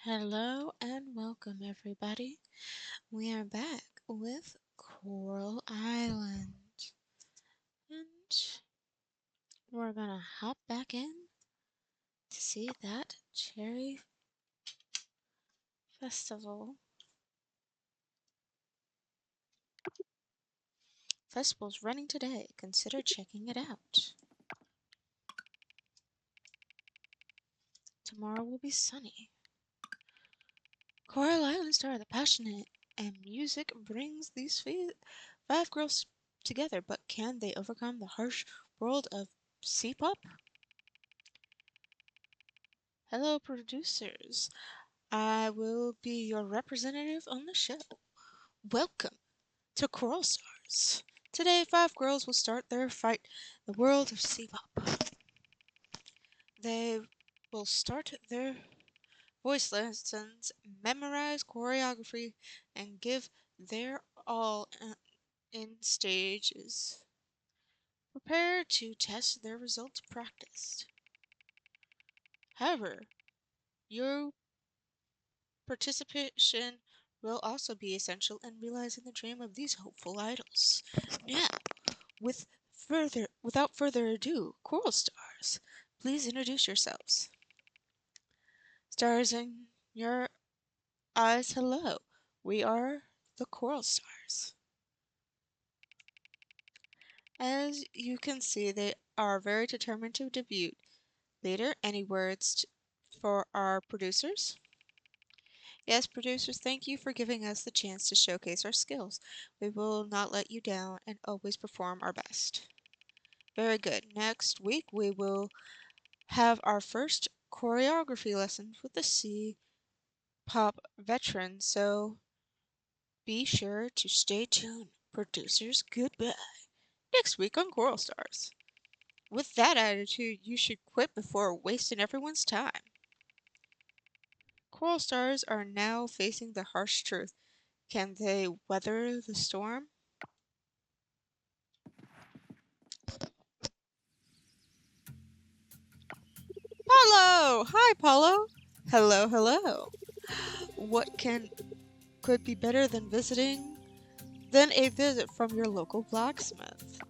Hello and welcome, everybody. We are back with Coral Island, and we're gonna hop back in to see that cherry festival. Festival's running today. Consider checking it out. Tomorrow will be sunny. Coral Island Star, the passionate and music brings these five girls together, but can they overcome the harsh world of C-pop? Hello, producers. I will be your representative on the show. Welcome to Coral Stars. Today, five girls will start their fight in the world of C-pop. They will start their voice lessons, memorize choreography, and give their all in stages. Prepare to test their results practiced. However, your participation will also be essential in realizing the dream of these hopeful idols. Now, without further ado, Coral Stars, please introduce yourselves. Stars in your eyes, hello. We are the Coral Stars. As you can see, they are very determined to debut. Later, any words for our producers? Yes, producers, thank you for giving us the chance to showcase our skills. We will not let you down and always perform our best. Very good. Next week, we will have our first choreography lesson with the C-pop veterans, so be sure to stay tuned. Producers, goodbye. Next week on Coral Stars. With that attitude, you should quit before wasting everyone's time. Coral Stars are now facing the harsh truth. Can they weather the storm? Paulo! Hi, Paulo! Hello, hello. What could be better than a visit from your local blacksmith?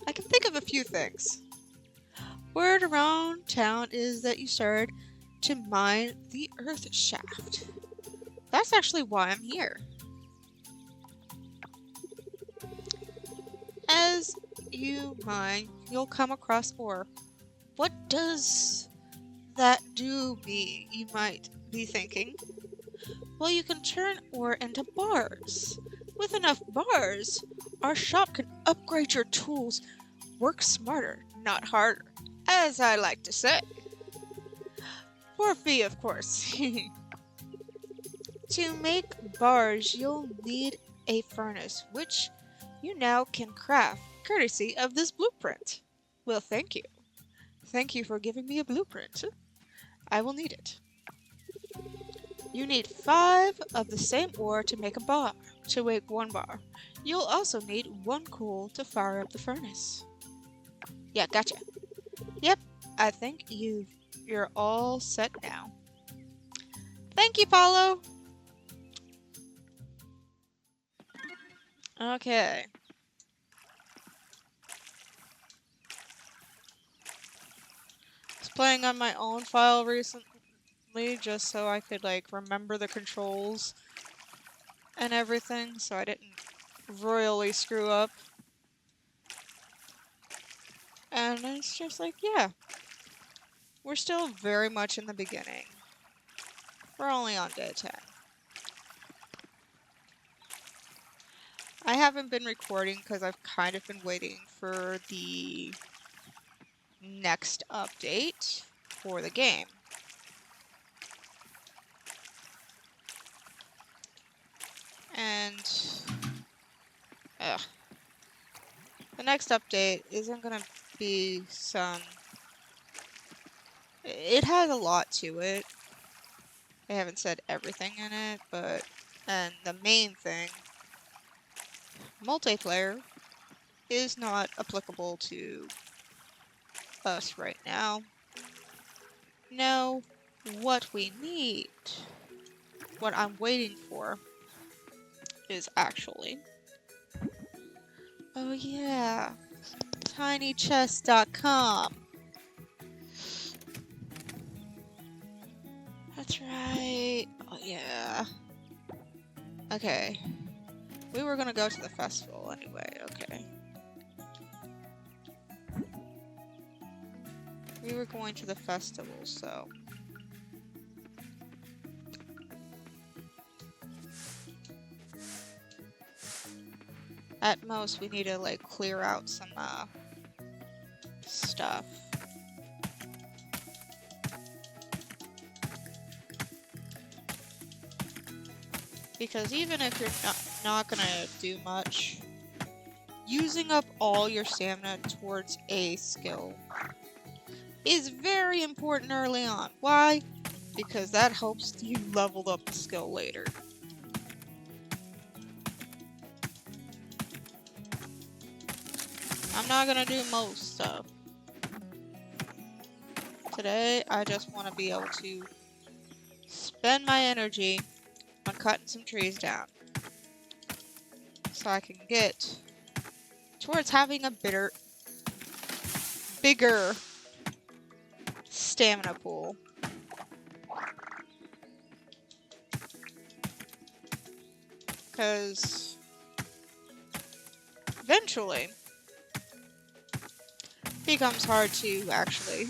I can think of a few things. Word around town is that you started to mine the earth shaft. That's actually why I'm here. As you mine, you'll come across ore. What does that do me, you might be thinking? Well, you can turn ore into bars. With enough bars, our shop can upgrade your tools. Work smarter, not harder, as I like to say. For a fee, of course. To make bars, you'll need a furnace, which you now can craft, courtesy of this blueprint. Well, thank you. Thank you for giving me a blueprint. I will need it. You need 5 of the same ore to make a bar, to make one bar. You'll also need 1 coal to fire up the furnace. Yeah, gotcha. Yep, I think you're all set now. Thank you, Paulo. Okay. I was playing on my own file recently just so I could like remember the controls and everything so I didn't royally screw up. And it's just like, yeah, we're still very much in the beginning. We're only on day 10. I haven't been recording because I've kind of been waiting for the next update for the game. And the next update isn't gonna be some... It has a lot to it. I haven't said everything in it, but... And the main thing, multiplayer, is not applicable to us right now. No, what we need, what I'm waiting for, is actually... Oh yeah, tinychest.com. That's right. Oh yeah. Okay. We were gonna go to the festival anyway, okay. We were going to the festival, so... At most, we need to, like, clear out some, stuff. Because even if you're not gonna do much, using up all your stamina towards a skill is very important early on. Why? Because that helps you level up the skill later. I'm not gonna do most stuff. Today, I just want to be able to spend my energy on cutting some trees down. So I can get towards having a bigger stamina pool. Because eventually it becomes hard to actually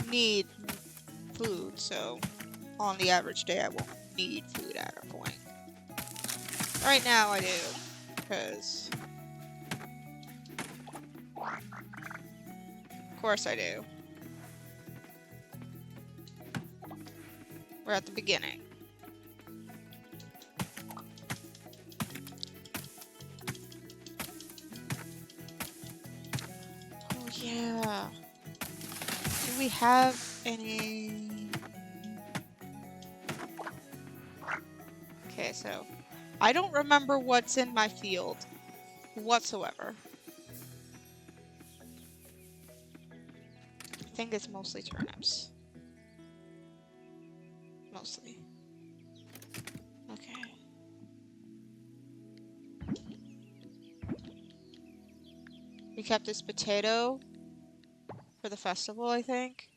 need food, so on the average day I won't need food at a point. Right now I do, because of course I do. We're at the beginning. Oh yeah. Do we have any... Okay, so I don't remember what's in my field whatsoever. I think it's mostly turnips. Mostly. Okay. We kept this potato for the festival, I think.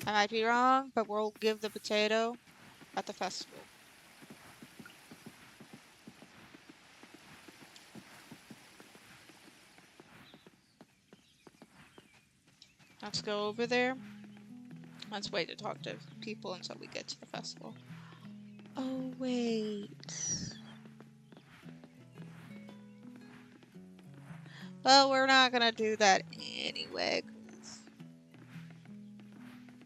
I might be wrong, but we'll give the potato at the festival. Let's go over there. Let's wait to talk to people until we get to the festival. Oh, wait. Well, we're not gonna do that anyway.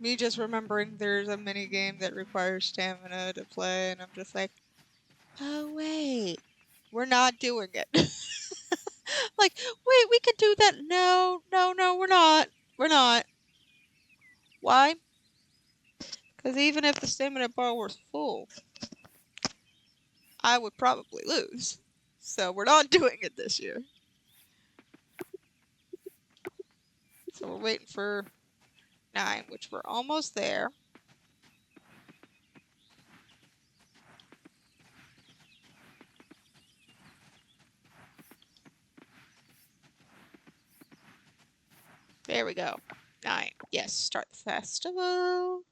Me just remembering there's a mini game that requires stamina to play, and I'm just like, oh, wait. We're not doing it. Like, wait, we could do that. No, we're not. We're not. Why? Because even if the stamina bar was full, I would probably lose. So we're not doing it this year. So we're waiting for 9, which we're almost there. There we go. 9. Yes, start the festival.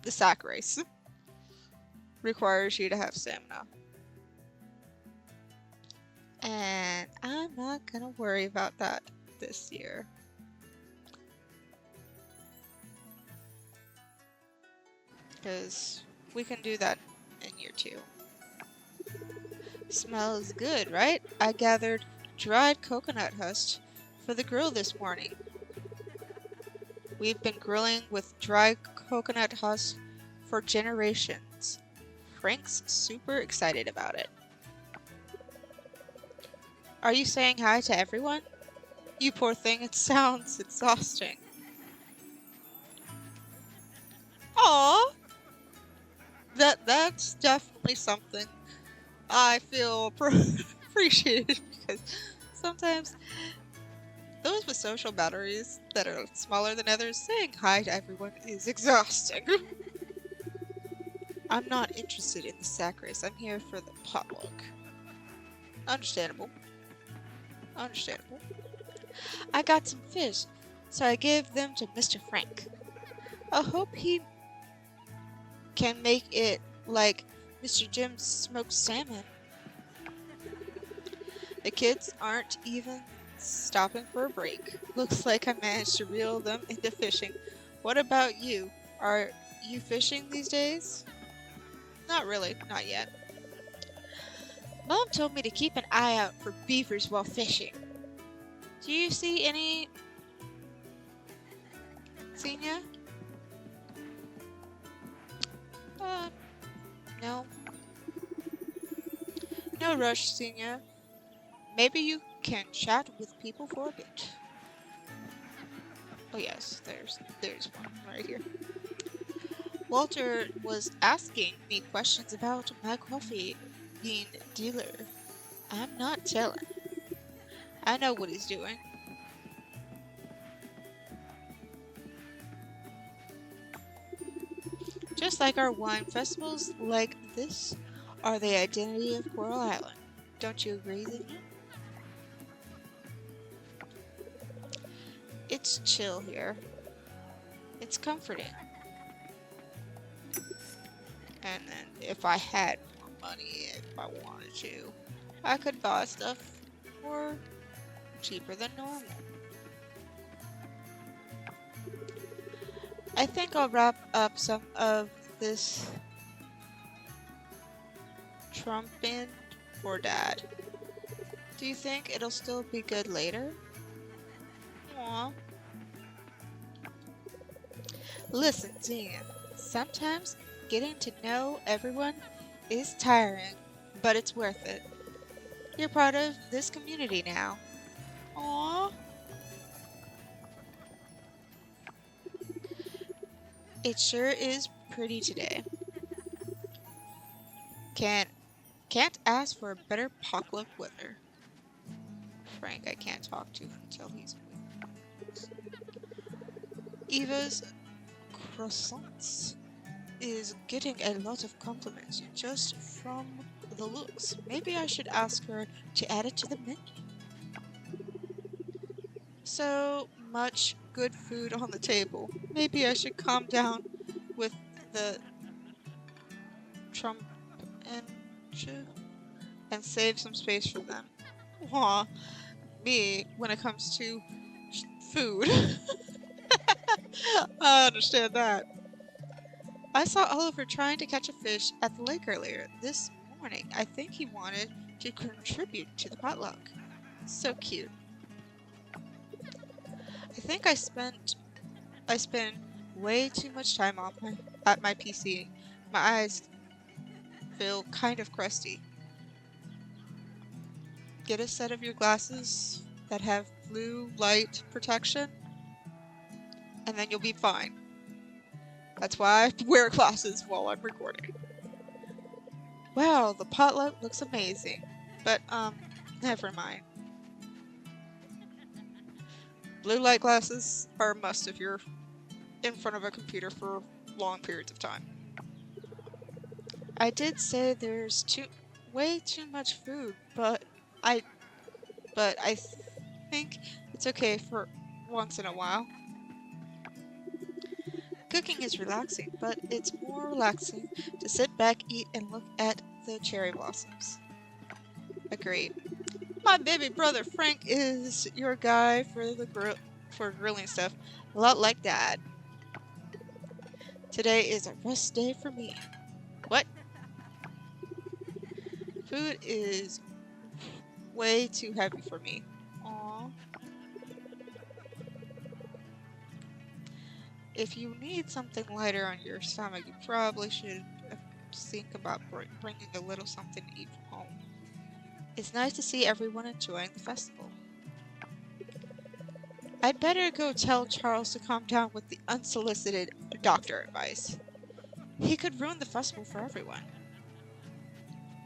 The sack race requires you to have stamina. And I'm not gonna worry about that this year. Because we can do that in year 2. Smells good, right? I gathered dried coconut husk for the grill this morning. We've been grilling with dried coconut husk for generations. Frank's super excited about it. Are you saying hi to everyone? You poor thing, it sounds exhausting. that's definitely something I feel appreciated because sometimes those with social batteries that are smaller than others, saying hi to everyone is exhausting. I'm not interested in the sack race. I'm here for the potluck. Understandable. Understandable. I got some fish, so I gave them to Mr. Frank. I hope he can make it like Mr. Jim's smoked salmon. The kids aren't even stopping for a break. Looks like I managed to reel them into fishing. What about you? Are you fishing these days? Not really, not yet. Mom told me to keep an eye out for beavers while fishing. Do you see any, Xenia? Uh, no. No rush, Xenia. Maybe you can chat with people for a bit. Oh yes, there's one right here. Walter was asking me questions about my coffee bean dealer. I'm not telling. I know what he's doing. Just like our wine festivals like this are the identity of Coral Island. Don't you agree, Xenia? It's chill here. It's comforting. And then if I had more money, if I wanted to, I could buy stuff for cheaper than normal. I think I'll wrap up some of this trumping for Dad. Do you think it'll still be good later? Aw. Listen, Dan, sometimes getting to know everyone is tiring, but it's worth it. You're part of this community now. Aw. It sure is pretty today. Can't can't ask for a better potluck weather. Frank, I can't talk to until he's awake. Eva's croissants is getting a lot of compliments just from the looks. Maybe I should ask her to add it to the menu. So much good food on the table. Maybe I should calm down with the Trump and save some space for them. Aw, me when it comes to food. I understand that. I saw Oliver trying to catch a fish at the lake earlier this morning. I think he wanted to contribute to the potluck. So cute. I think I spend way too much time at my PC. My eyes feel kind of crusty. Get a set of your glasses that have blue light protection, and then you'll be fine. That's why I wear glasses while I'm recording. Wow, the potluck looks amazing. But, never mind. Blue light glasses are a must if you're in front of a computer for long periods of time. I did say there's way too much food, but I think it's okay for once in a while. Cooking is relaxing, but it's more relaxing to sit back, eat, and look at the cherry blossoms. Agreed. My baby brother Frank is your guy for the grilling stuff, a lot like Dad. Today is a rest day for me. What? Food is way too heavy for me. Aw. If you need something lighter on your stomach, you probably should think about bringing a little something to eat from home. It's nice to see everyone enjoying the festival. I'd better go tell Charles to calm down with the unsolicited doctor advice. He could ruin the festival for everyone.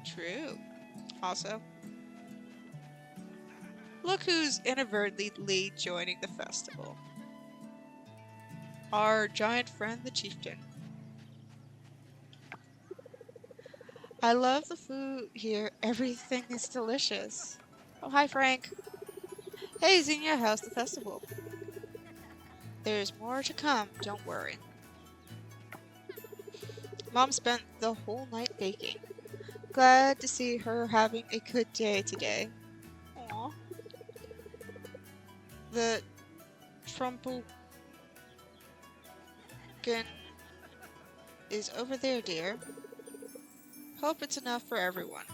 True. Also, look who's inadvertently joining the festival. Our giant friend, the chieftain. I love the food here. Everything is delicious. Oh, hi, Frank. Hey, Xenia, how's the festival? There's more to come, don't worry. Mom spent the whole night baking. Glad to see her having a good day today. Aw. The Trumpelkin is over there, dear. Hope it's enough for everyone.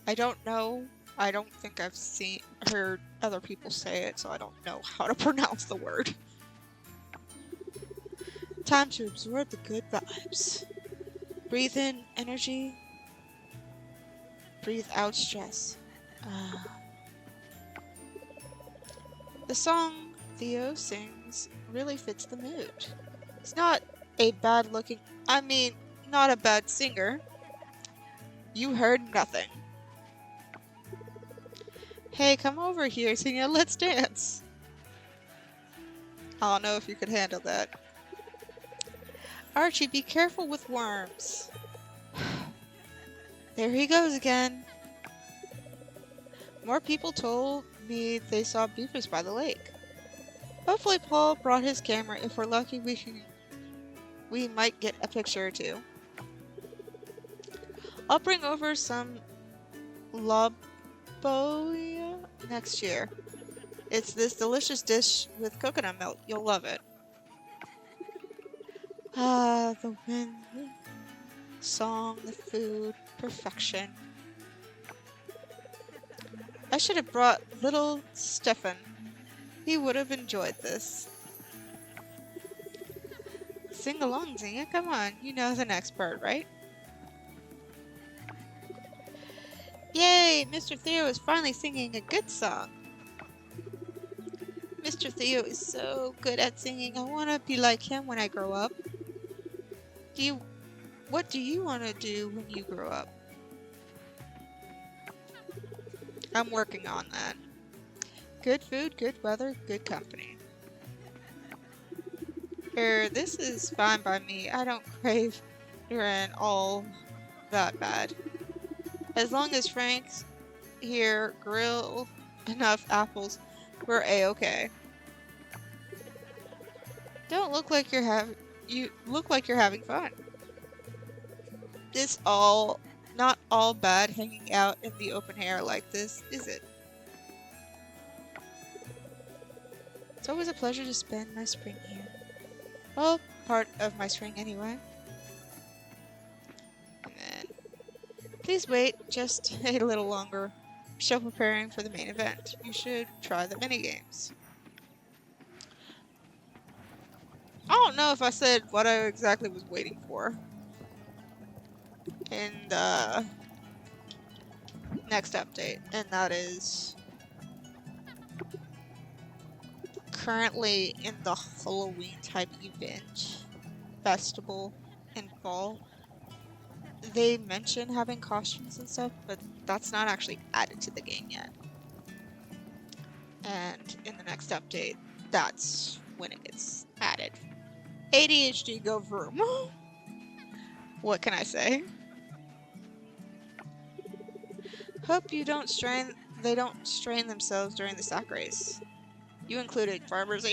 I don't know. I don't think I've heard other people say it, so I don't know how to pronounce the word. Time to absorb the good vibes. Breathe in energy. Breathe out stress. The song Theo sings really fits the mood. He's not a not a bad singer. You heard nothing. Hey, come over here, Tina, let's dance. I don't know if you could handle that. Archie, be careful with worms. There he goes again. More people told me they saw beavers by the lake. Hopefully Paul brought his camera. If we're lucky, we might get a picture or two. I'll bring over some loboya next year. It's this delicious dish with coconut milk. You'll love it. Ah, the wind, the song, the food, perfection. I should have brought little Stefan. He would have enjoyed this. Sing along, Xenia. Come on, you know the next part, right? Yay! Mr. Theo is finally singing a good song. Mr. Theo is so good at singing. I want to be like him when I grow up. What do you want to do when you grow up? I'm working on that. Good food, good weather, good company. This is fine by me. I don't crave urine all that bad. As long as Frank's here grill enough apples, we're a-okay. Don't look like you look like you're having fun. It's not all bad hanging out in the open air like this, is it? It's always a pleasure to spend my spring here. Well, part of my spring anyway. And then, please wait just a little longer. Still preparing for the main event. You should try the minigames. I don't know if I said what I exactly was waiting for in the next update, and that is currently in the Halloween type event festival in fall. They mention having costumes and stuff, but that's not actually added to the game yet. And in the next update, that's when it gets added. ADHD go vroom. What can I say? Hope they don't strain themselves during the sack race. You included, farmers.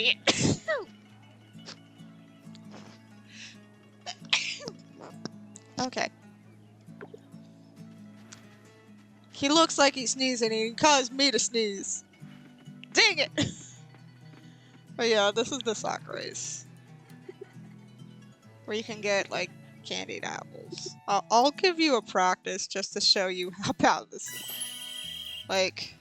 Okay. He looks like he's sneezing and he caused me to sneeze. Dang it! But yeah, this is the sack race. Where you can get, like, candied apples. I'll give you a practice just to show you how bad this is. Like...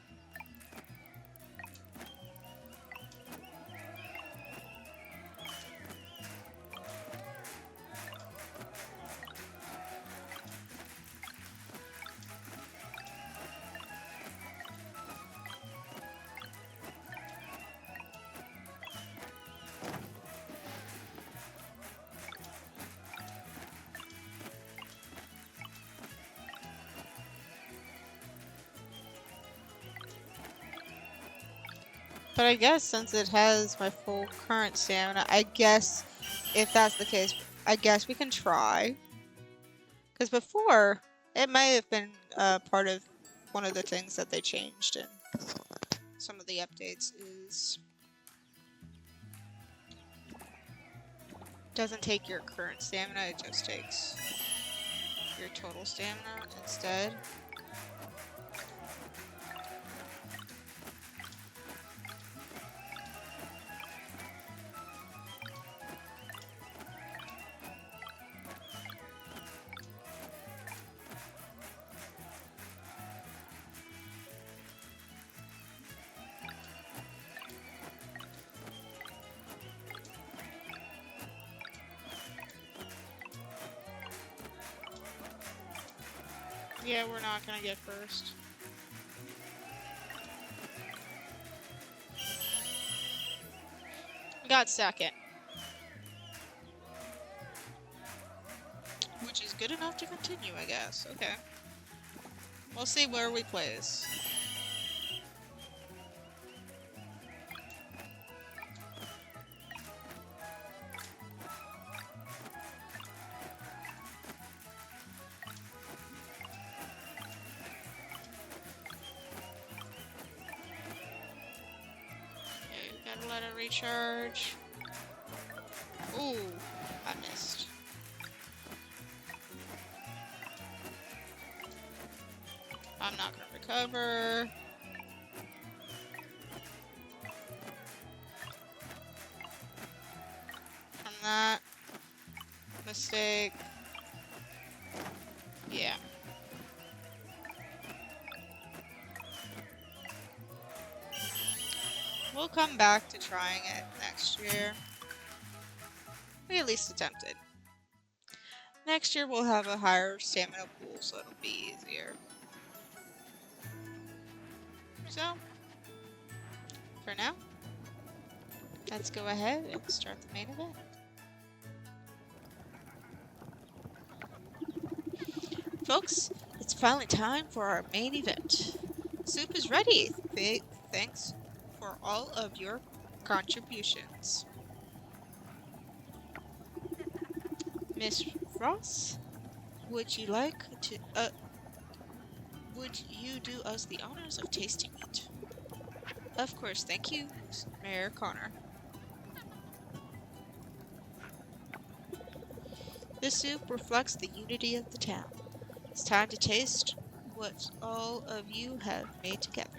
But I guess since it has my full current stamina, I guess if that's the case, I guess we can try. Because before, it may have been part of one of the things that they changed in some of the updates is doesn't take your current stamina, it just takes your total stamina instead. Yeah, we're not gonna get first. We got second. Which is good enough to continue, I guess. Okay. We'll see where we place. Okay, gotta let it recharge. Ooh, I missed. I'm not gonna recover. From that mistake. Yeah. We'll come back to trying it next year. We at least attempted. Next year we'll have a higher stamina pool, so it'll be easier. So, for now, let's go ahead and start the main event. Folks, it's finally time for our main event. Soup is ready. Thanks for all of your contributions. Miss Ross, would you do us the honors of tasting it? Of course, thank you, Mayor Connor. This soup reflects the unity of the town. It's time to taste what all of you have made together.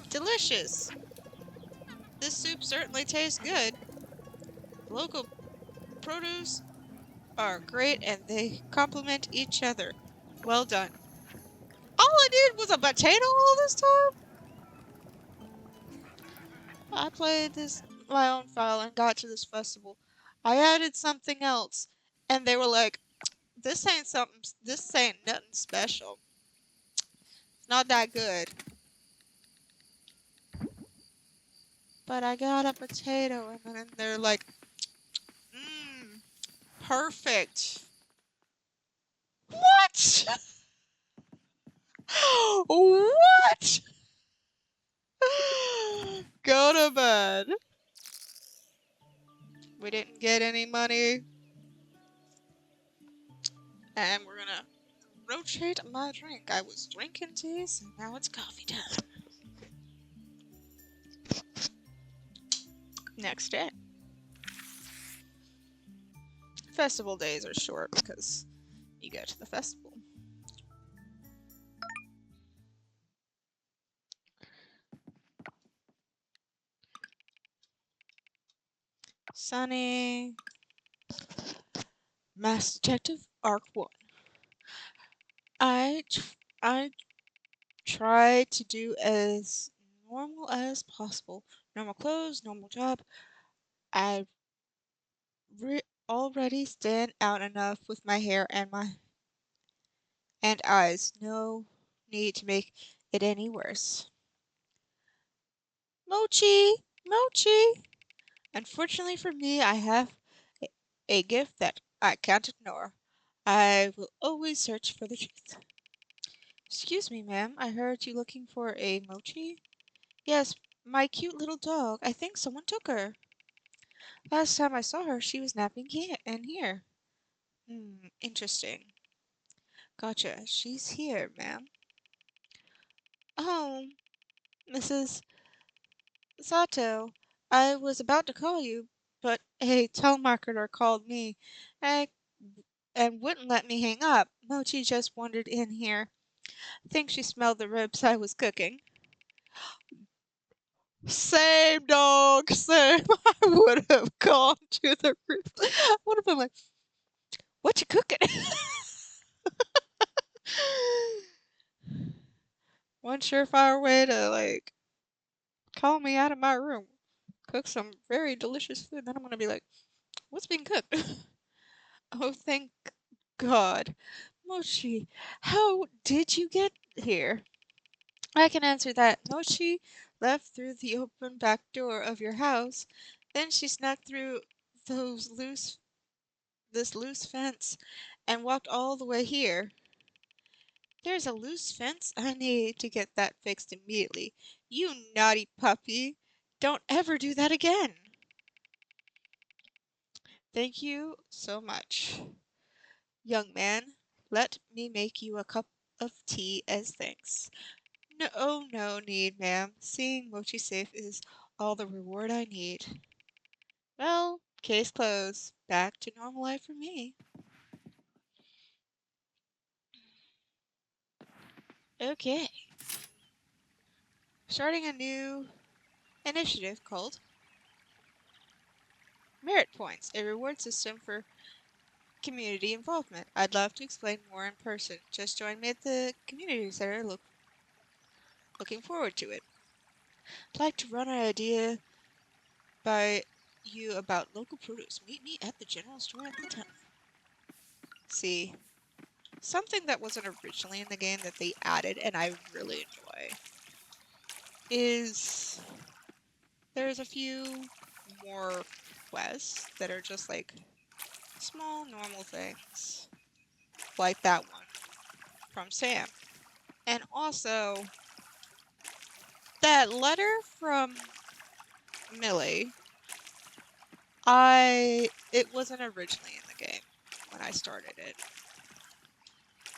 Delicious! This soup certainly tastes good. Local produce are great and they complement each other. Well done. All I did was a potato all this time? I played my own file and got to this festival. I added something else and they were like, this ain't nothing special. It's not that good. But I got a potato and then they're like, mmm, perfect. What? What? Go to bed. We didn't get any money. And we're gonna rotate my drink. I was drinking tea, so now it's coffee time. Next day. Festival days are short because you go to the festival. Sunny. Mass Detective Arc 1. I try to do as normal as possible. Normal clothes, normal job. I already stand out enough with my hair and eyes. No need to make it any worse. Mochi! Mochi! Unfortunately for me, I have a gift that I can't ignore. I will always search for the truth. Excuse me, ma'am. I heard you looking for a Mochi? Yes, my cute little dog. I think someone took her. Last time I saw her, she was napping here in here. Interesting. Gotcha. She's here, ma'am. Oh, Mrs. Sato, I was about to call you, but a telemarketer called me and, and wouldn't let me hang up. Mochi just wandered in here. Think she smelled the ribs I was cooking. Same dog, same. I would have gone to the ribs. I would have been like, what you cooking? One surefire way to, like, call me out of my room. Cook some very delicious food. Then I'm gonna be like, what's being cooked? Oh, thank God. Mochi, how did you get here? I can answer that. Mochi left through the open back door of your house. Then she snuck through those this loose fence and walked all the way here. There's a loose fence? I need to get that fixed immediately. You naughty puppy. Don't ever do that again. Thank you so much. Young man, let me make you a cup of tea as thanks. No, oh, no need, ma'am. Seeing Mochi safe is all the reward I need. Well, case closed. Back to normal life for me. Okay. Starting a new initiative called Merit Points, a reward system for community involvement. I'd love to explain more in person. Just join me at the community center. Looking forward to it. I'd like to run an idea by you about local produce. Meet me at the general store at the 10th. See, something that wasn't originally in the game that they added and I really enjoy is there's a few more quests that are just like small normal things like that one from Sam. And also that letter from Millie, it wasn't originally in the game when I started it.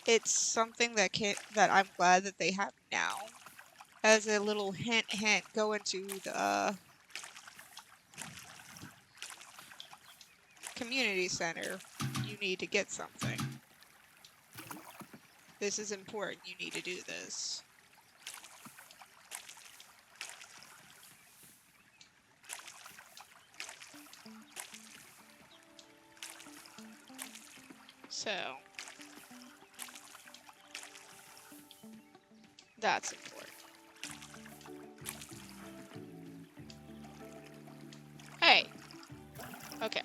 It's something that I'm glad that they have now as a little hint go into the community center. You need to get something. This is important. You need to do this. So that's important. Hey. Okay.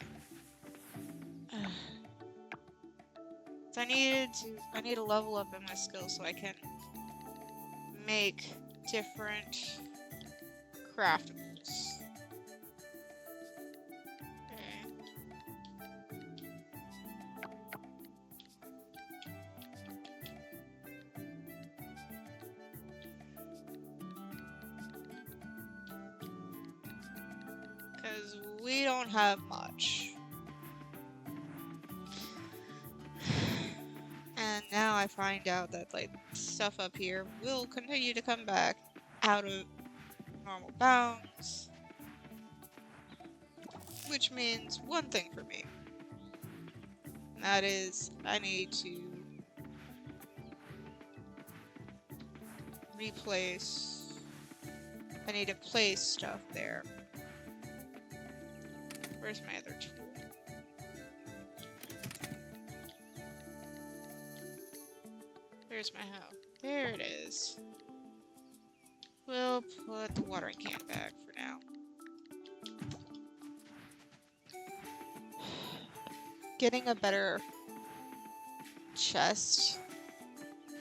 So I need to level up in my skills so I can make different craftables. Okay. Because we don't have much. And now I find out that like stuff up here will continue to come back out of normal bounds. Which means one thing for me. And that is I need to I need to place stuff there. Where's my other tool? Where's my hoe? There it is. We'll put the watering can back for now. Getting a better chest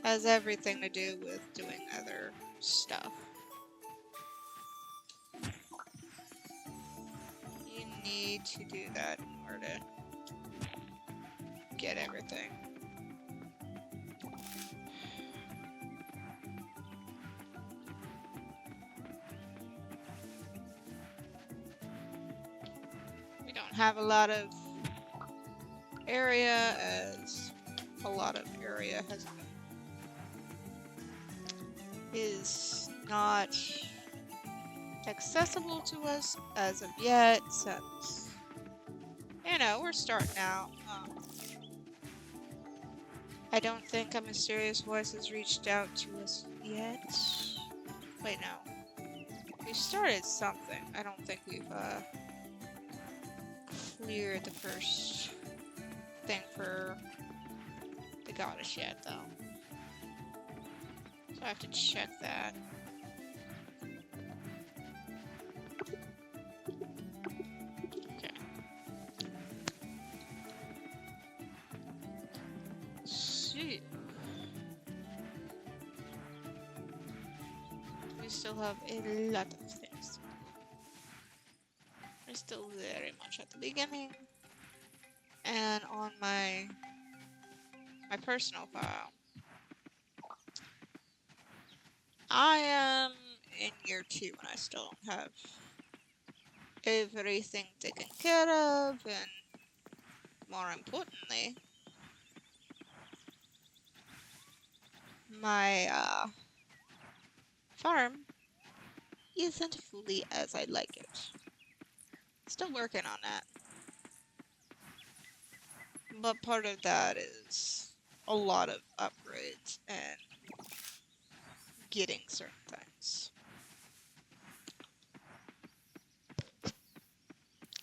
has everything to do with doing other stuff. You need to do that in order to get everything. We don't have a lot of area, as a lot of area is not accessible to us as of yet, since, you know, we're starting out. I don't think a mysterious voice has reached out to us yet. Wait, no. We started something. I don't think we've cleared the first thing for the goddess yet, though. So I have to check that. Okay. See. We still have a lot of things. We're still very much at the beginning. And on my personal file, I am in year 2 and I still don't have everything taken care of, and more importantly, my farm isn't fully as I like it. Still working on that. But part of that is a lot of upgrades and getting certain things.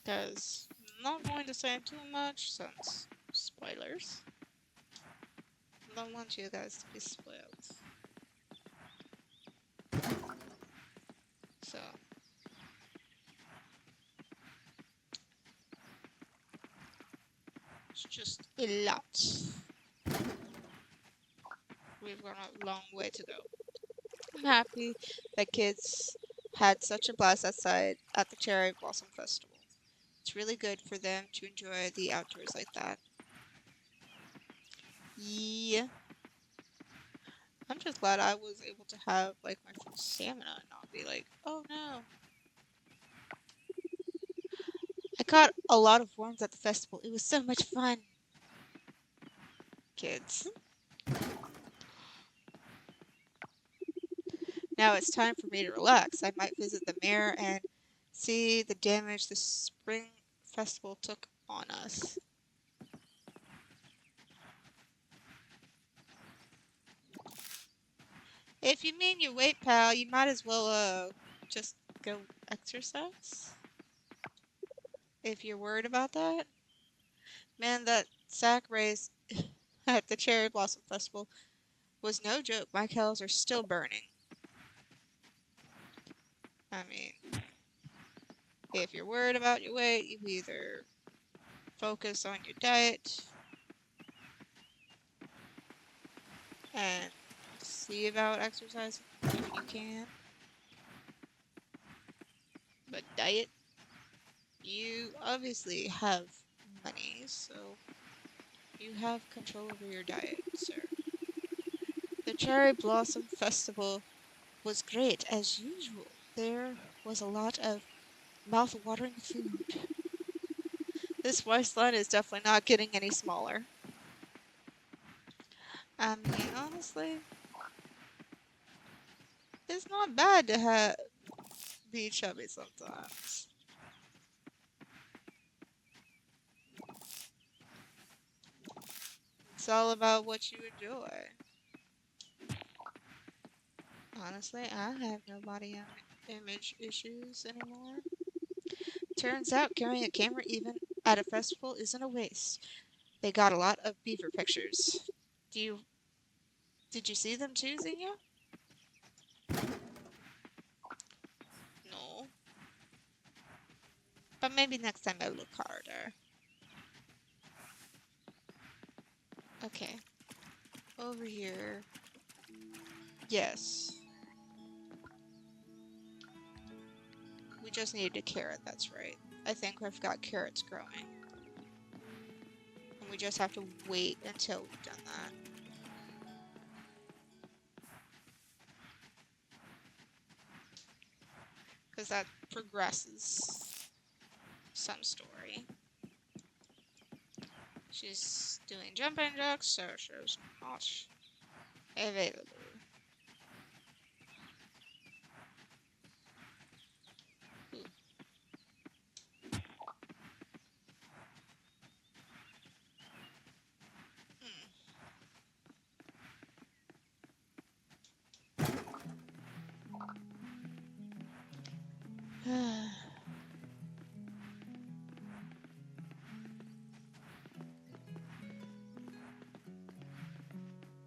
Because I'm not going to say too much since spoilers. I don't want you guys to be spoiled. So it's just a lot. We've got a long way to go. I'm happy that kids had such a blast outside at the Cherry Blossom Festival. It's really good for them to enjoy the outdoors like that. Yeah. I'm just glad I was able to have like my full stamina and not be like, oh no. I caught a lot of worms at the festival. It was so much fun. Kids. Now it's time for me to relax. I might visit the mayor and see the damage the spring festival took on us. If you mean your weight, pal, you might as well just go exercise. If you're worried about that. Man, that sack race at the Cherry Blossom Festival was no joke. My cows are still burning. I mean, if you're worried about your weight, you either focus on your diet and see about exercising if you can. But diet, you obviously have money, so you have control over your diet, sir. The Cherry Blossom Festival was great as usual. There was a lot of mouth-watering food. This waistline is definitely not getting any smaller. I mean, honestly, it's not bad to be chubby sometimes. It's all about what you enjoy. Honestly, I have no body image issues anymore. Turns out carrying a camera even at a festival isn't a waste. They got a lot of beaver pictures. Did you see them too, Xenia? No. But maybe next time I look harder. Okay. Over here. Yes. We just needed a carrot, that's right. I think we've got carrots growing. And we just have to wait until we've done that. Because that progresses some story. She's doing jumping jacks, so she's not available. Ooh.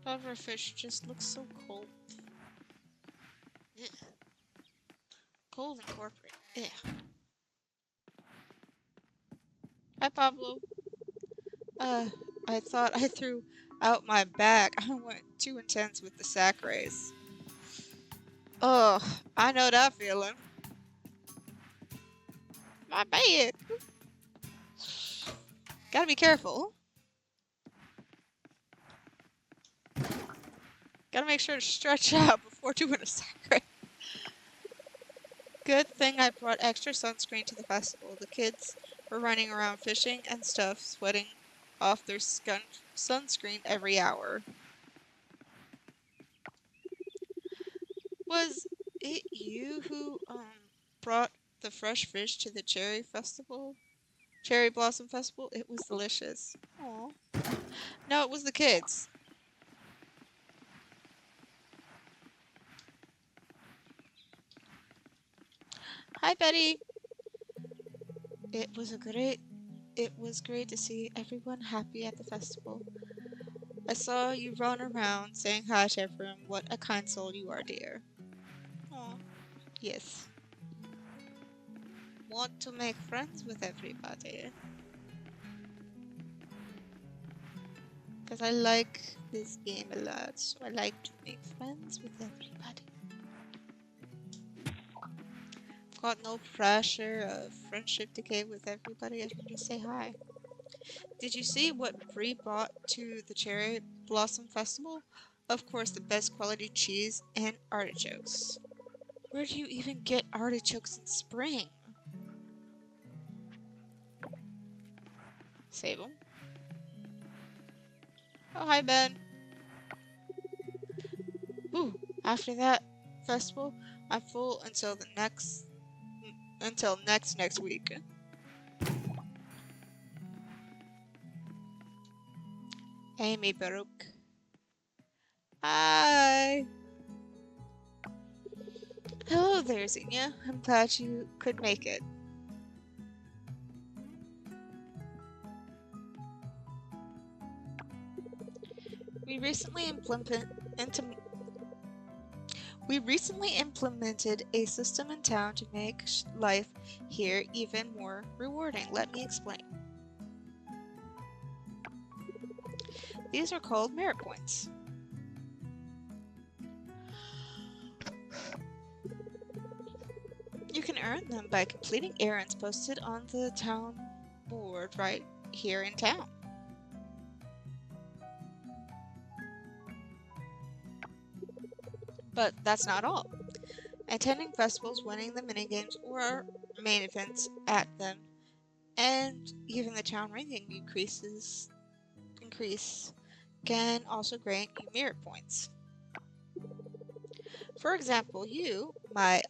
Pufferfish just looks so cold. Ugh. Cold and corporate. Ugh. Hi, Pablo. I thought I threw out my back. I went too intense with the sack race. Oh, I know that feeling. My bad. Gotta be careful. Gotta make sure to stretch out before doing a sack race. Good thing I brought extra sunscreen to the festival. The kids were running around fishing and stuff, sweating off their sunscreen every hour. Was it you who brought the fresh fish to the cherry blossom festival? It was delicious. Aw. No, it was the kids. Hi, Betty. It was great to see everyone happy at the festival. I saw you run around saying hi to everyone. What a kind soul you are, dear. Aw. Yes. Want to make friends with everybody. Because I like this game a lot, so I like to make friends with everybody. Got no pressure of friendship decay with everybody. I can just say hi. Did you see what Bree brought to the Cherry Blossom Festival? Of course, the best quality cheese and artichokes. Where do you even get artichokes in spring? Save them. Oh, hi, Ben. Ooh, after that festival, I'm full until next week. Amy Baruch. Hi. Hello there, Xenia. I'm glad you could make it. We recently implemented a system in town to make life here even more rewarding. Let me explain. These are called merit points. You can earn them by completing errands posted on the town board right here in town. But that's not all. Attending festivals, winning the minigames or main events at them, and even the town ranking increase can also grant you merit points. For example, you, my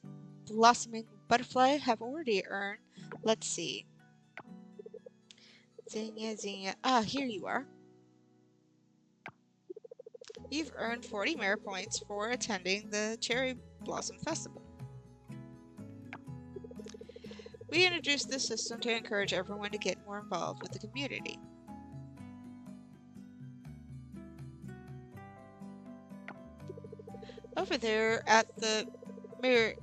blossoming butterfly, have already earned, let's see, Xenia, here you are. You've earned 40 merit points for attending the Cherry Blossom Festival. We introduced this system to encourage everyone to get more involved with the community. Over there at the merit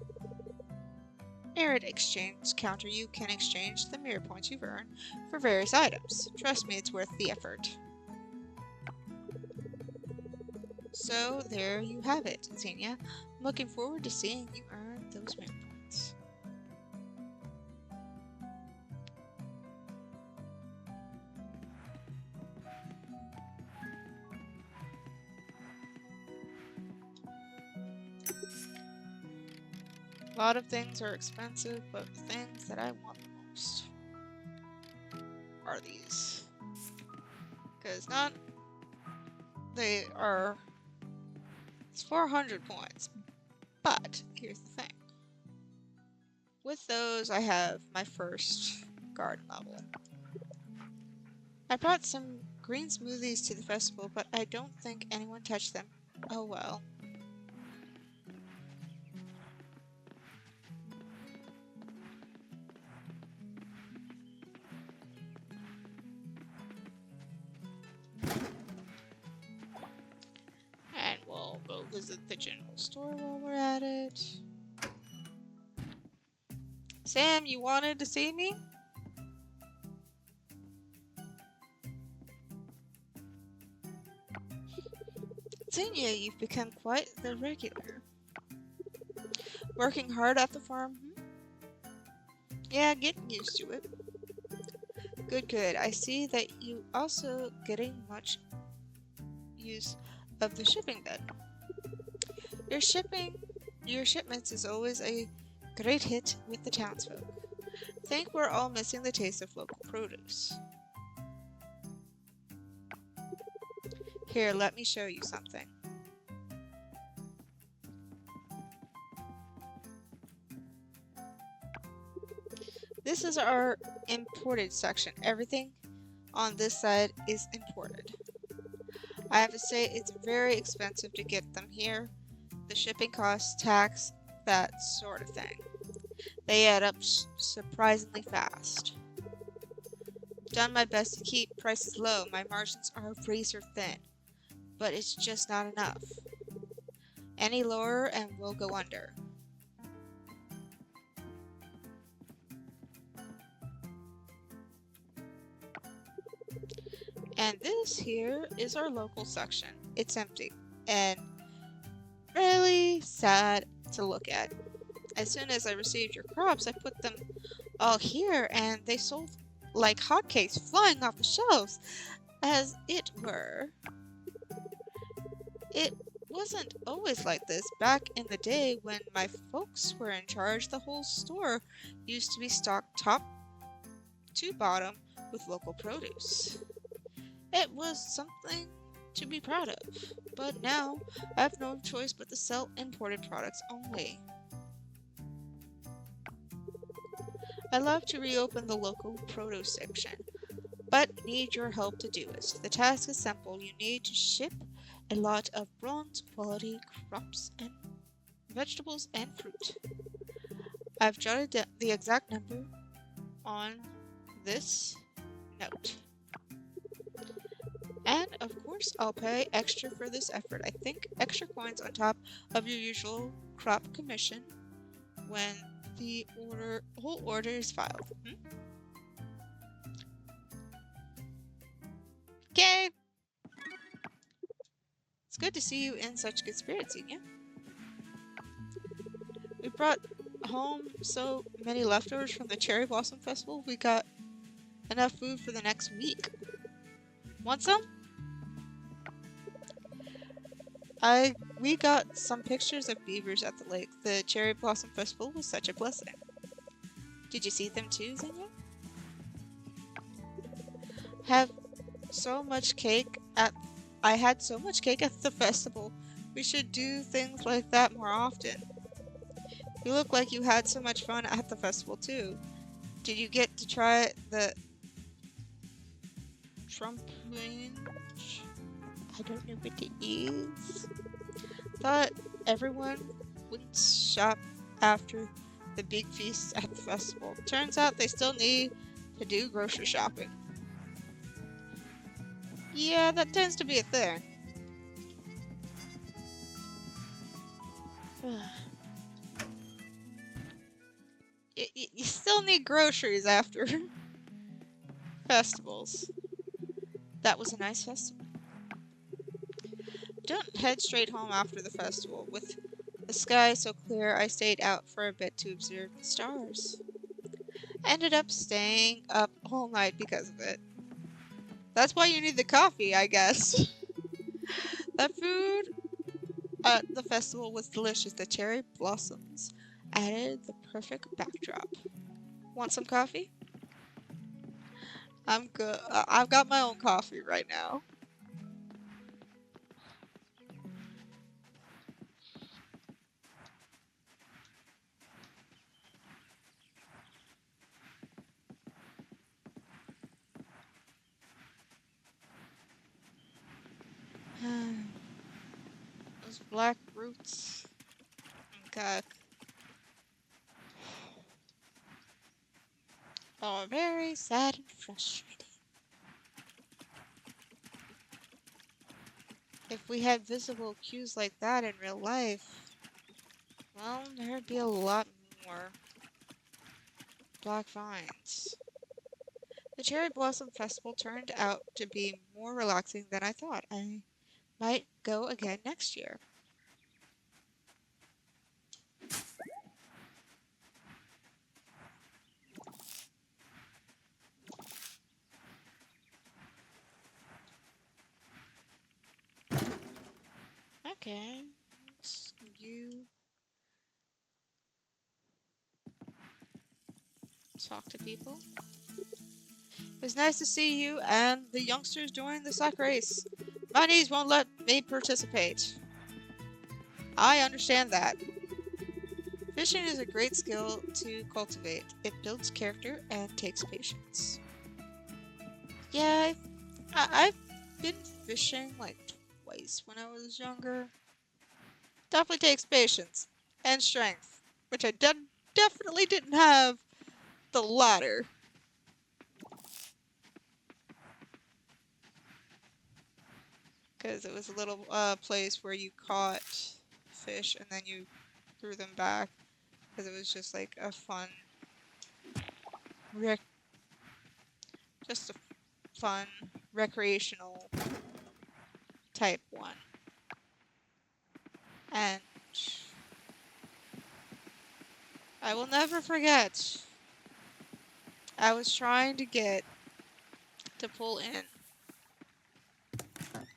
exchange counter, you can exchange the merit points you've earned for various items. Trust me, it's worth the effort. So there you have it, Xenia. I'm looking forward to seeing you earn those merit points. A lot of things are expensive, but the things that I want the most. are these? Because not... They are... It's 400 points. But, here's the thing. With those, I have my first garden level. I brought some green smoothies to the festival, but I don't think anyone touched them. Oh well. And we'll go visit the general store while we're at it. Sam, you wanted to see me? Xenia, you've become quite the regular. Working hard at the farm? Yeah, getting used to it. Good, good. I see that you also getting much use of the shipping then. Your shipments is always a great hit with the townsfolk. Think we're all missing the taste of local produce. Here, let me show you something. This is our imported section. Everything on this side is imported. I have to say it's very expensive to get them here. The shipping costs, tax, that sort of thing. They add up surprisingly fast. Done my best to keep prices low. My margins are razor thin, but it's just not enough. Any lower and we'll go under. And this here is our local section. It's empty and really sad to look at. As soon as I received your crops, I put them all here and they sold like hotcakes, flying off the shelves, as it were. It wasn't always like this. Back in the day when my folks were in charge, the whole store used to be stocked top to bottom with local produce. It was something to be proud of, but now I have no choice but to sell imported products only. I love to reopen the local produce section, but need your help to do it. The task is simple. You need to ship a lot of bronze quality crops and vegetables and fruit. I've jotted down the exact number on this note. And of course, I'll pay extra for this effort. I think extra coins on top of your usual crop commission when the whole order is filed. Okay. It's good to see you in such good spirits, Xenia. We brought home so many leftovers from the Cherry Blossom Festival, we got enough food for the next week. Want some? We got some pictures of beavers at the lake. The Cherry Blossom Festival was such a blessing. Did you see them too, Xenia? Have so much cake at I had so much cake at the festival. We should do things like that more often. You look like you had so much fun at the festival too. Did you get to try the trampoline? I don't know what it is. Thought everyone would shop after the big feast at the festival. Turns out they still need to do grocery shopping. Yeah, that tends to be a thing. You still need groceries after festivals. That was a nice festival. Don't head straight home after the festival. With the sky so clear, I stayed out for a bit to observe the stars. Ended up staying up all night because of it. That's why you need the coffee, I guess. The food at the festival was delicious. The cherry blossoms added the perfect backdrop. Want some coffee? I'm good. I've got my own coffee right now. Those black roots. Okay. Oh, very sad and frustrating. If we had visible cues like that in real life, well, there'd be a lot more black vines. The Cherry Blossom Festival turned out to be more relaxing than I thought. I might go again next year. Okay. You talk to people. It was nice to see you and the youngsters join the sack race. My knees won't let me participate. I understand that. Fishing is a great skill to cultivate. It builds character and takes patience. Yeah, I've been fishing like twice when I was younger. Definitely takes patience and strength, which I definitely didn't have the latter. Because it was a little place where you caught fish and then you threw them back. Because it was just like a fun, rec- just a fun recreational type one. And I will never forget. I was trying to get to pull in.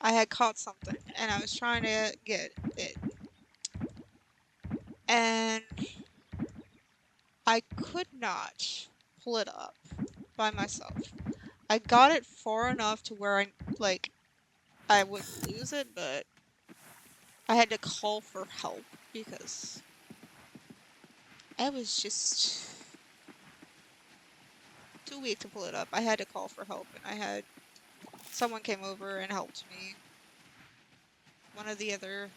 I had caught something and I was trying to get it. And I could not pull it up by myself. I got it far enough to where I wouldn't lose it, but I had to call for help because I was just too weak to pull it up. I had to call for help and someone came over and helped me. One of the other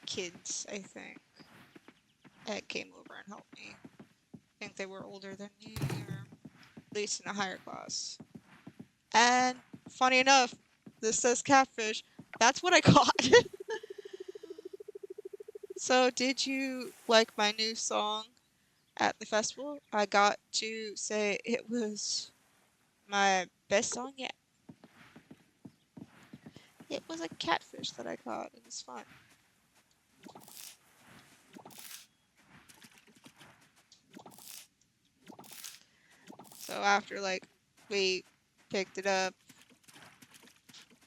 kids, I think, came over and helped me. I think they were older than me, or at least in a higher class. And funny enough, this says catfish. That's what I caught. So, did you like my new song at the festival? I got to say it was my best song yet. It was a catfish that I caught. It was fun. So after we picked it up,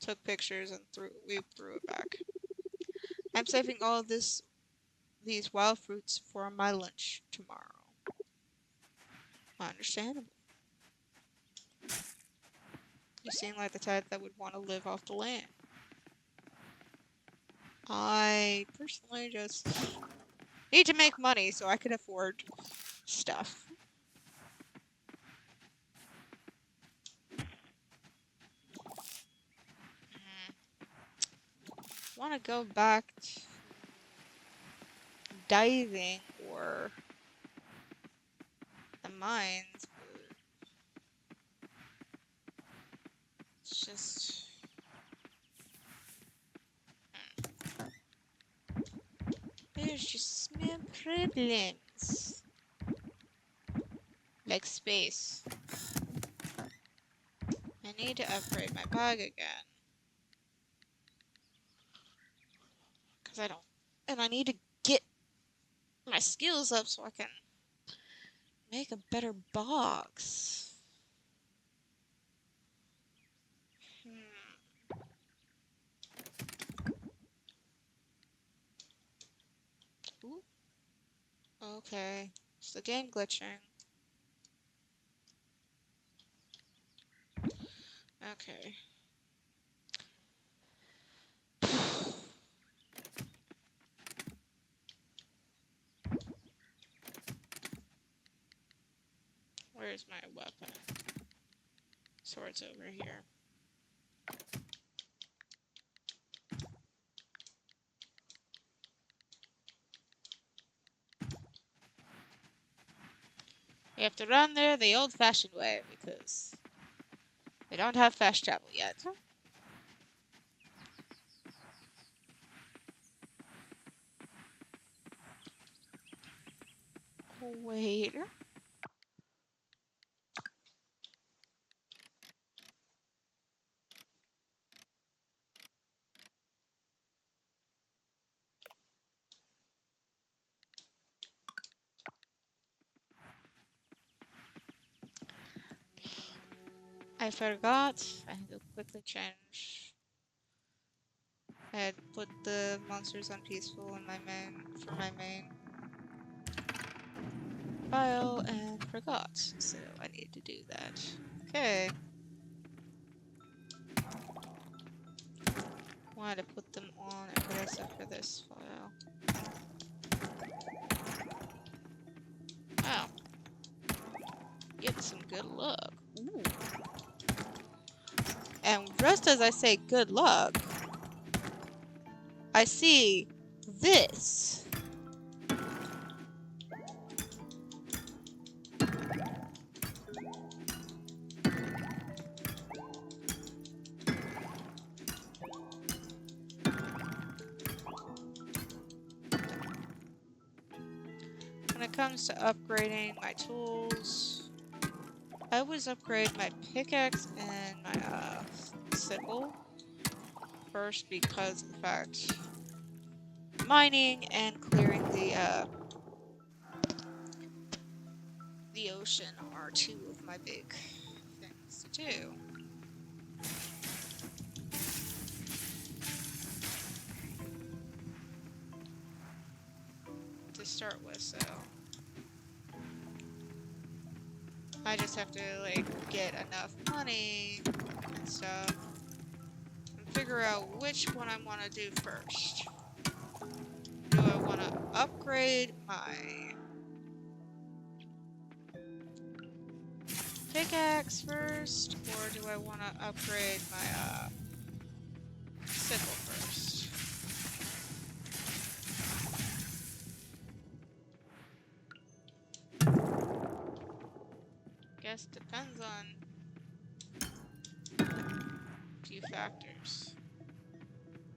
took pictures, and we threw it back. I'm saving all of these wild fruits for my lunch tomorrow. Understandable. You seem like the type that would want to live off the land. I personally just need to make money so I can afford stuff. Want to go back to diving or the mines, but it's just there's just some problems like space. I need to upgrade my bag again because I don't, and I need to get my skills up so I can make a better box. Hmm. Ooh, okay. It's the game glitching. Okay. Where's my weapon? Sword's over here. We have to run there the old-fashioned way because we don't have fast travel yet. Oh, wait. I forgot. I had to quickly change. I had put the monsters on peaceful in my main file and forgot. So I need to do that. Okay. Wanted to put them on except for this file. Wow. Get some good luck. Ooh. And just as I say good luck, I see this. When it comes to upgrading my tools, I always upgrade my pickaxe and my sickle first because of the fact mining and clearing the ocean are two of my big things to do. To start with, so I just have to like get enough money and stuff and figure out which one I want to do first. Do I want to upgrade my pickaxe first, or do I want to upgrade my sickle first? Guess depends on a few factors.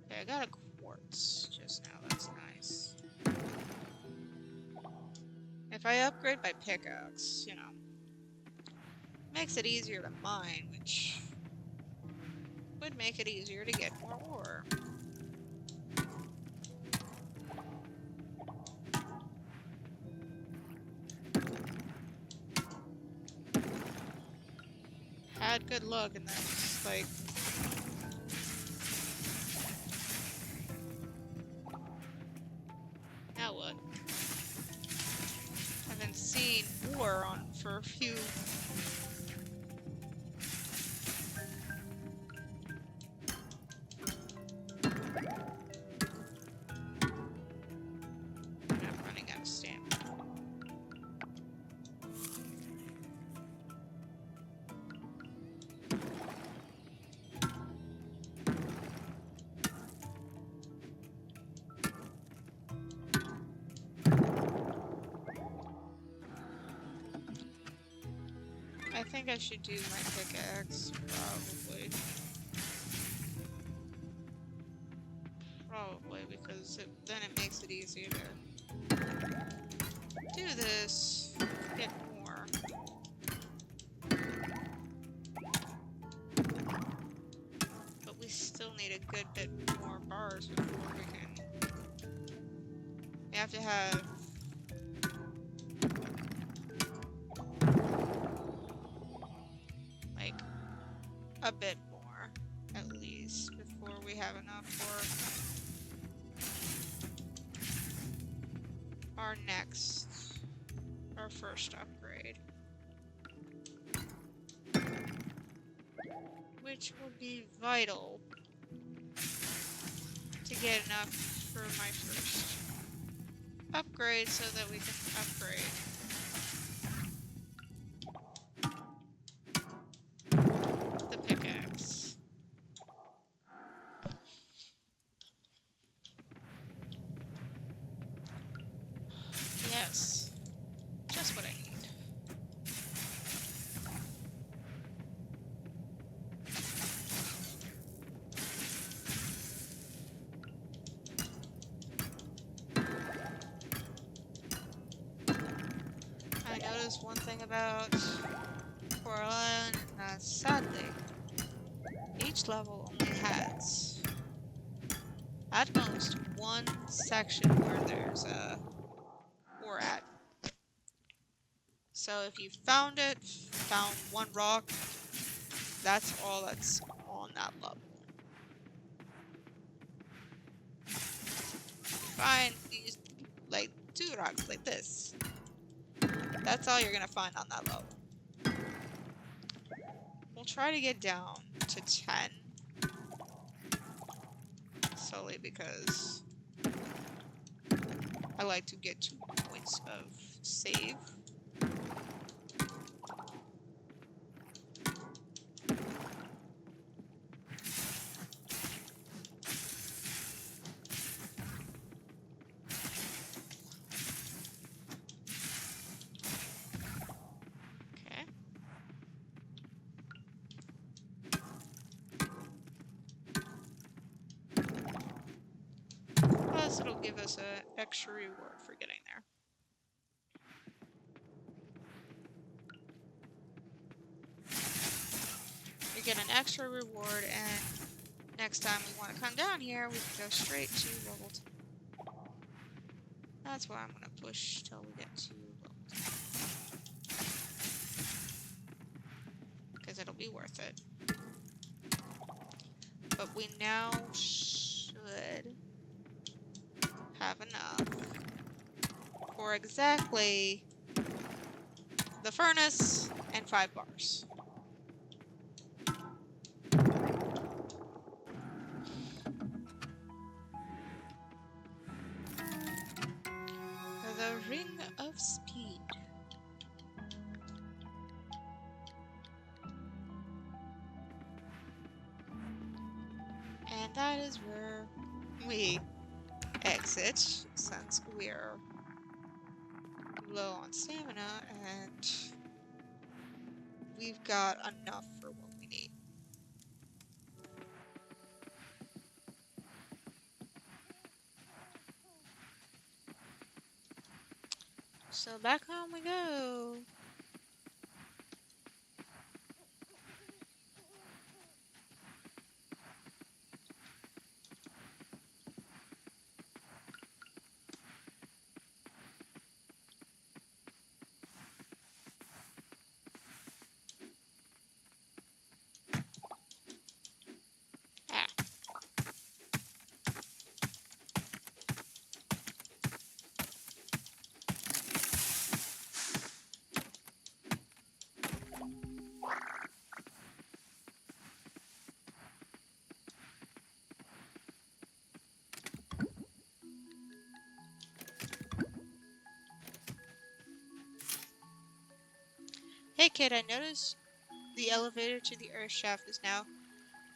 Okay, I got a quartz just now, that's nice. If I upgrade my pickaxe, you know, makes it easier to mine, which would make it easier to get more ore. Had good luck and then just like now what? Haven't seen ore on for a few. I'm running out of stamina. I think I should do my pickaxe, probably. Probably, because then it makes it easier to do this, get more. But we still need a good bit more bars before we can... We have to have... like, a bit more, at least, before we have enough for our first upgrade. which will be vital to get enough for my first upgrade so that we can upgrade the pickaxe. Yes, just what I need. I noticed one thing about Coral Island, that sadly, each level only has at most one section where there's a ore at. So if you found it, found one rock, that's all that's on that level. Find these, like, 2 rocks like this. That's all you're gonna find on that level. We'll try to get down to 10. Solely because I like to get 2 points of save. Okay. Plus, it'll give us an extra reward for getting there. We get an extra reward, and next time we want to come down here, we can go straight to level 10. That's why I'm going to push till we get to level 10. Because it'll be worth it. But we now should have enough for exactly the furnace and 5 bars. The Ring of Speed. And that is where we exit, since we're low on stamina and we've got enough for what we need. So back home we go. Ah. Hey kid, I noticed the elevator to the earth shaft is now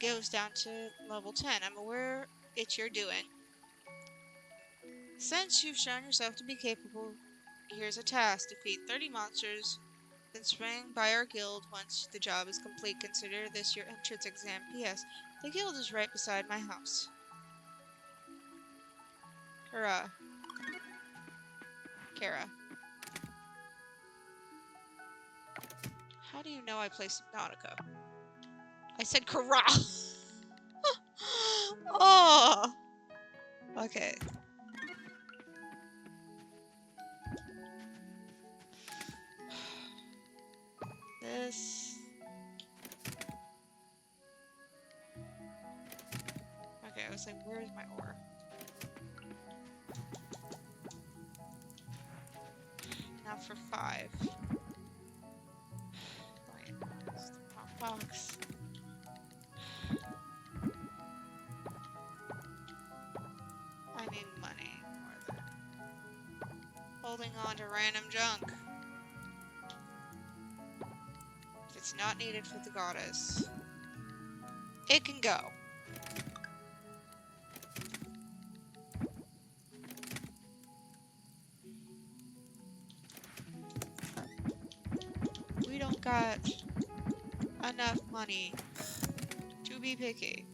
goes down to level 10. I'm aware it's your doing. Since you've shown yourself to be capable, here's a task. Defeat 30 monsters, then swing by our guild once the job is complete. Consider this your entrance exam. P.S. The guild is right beside my house. Hurrah. Kara. How do you know I play Subnautica? I said Kara! Oh! Okay. This... Okay, I was like, where's my ore? Now for 5. Box. holding on to random junk. If it's not needed for the goddess, it can go. We don't got enough money to be picky.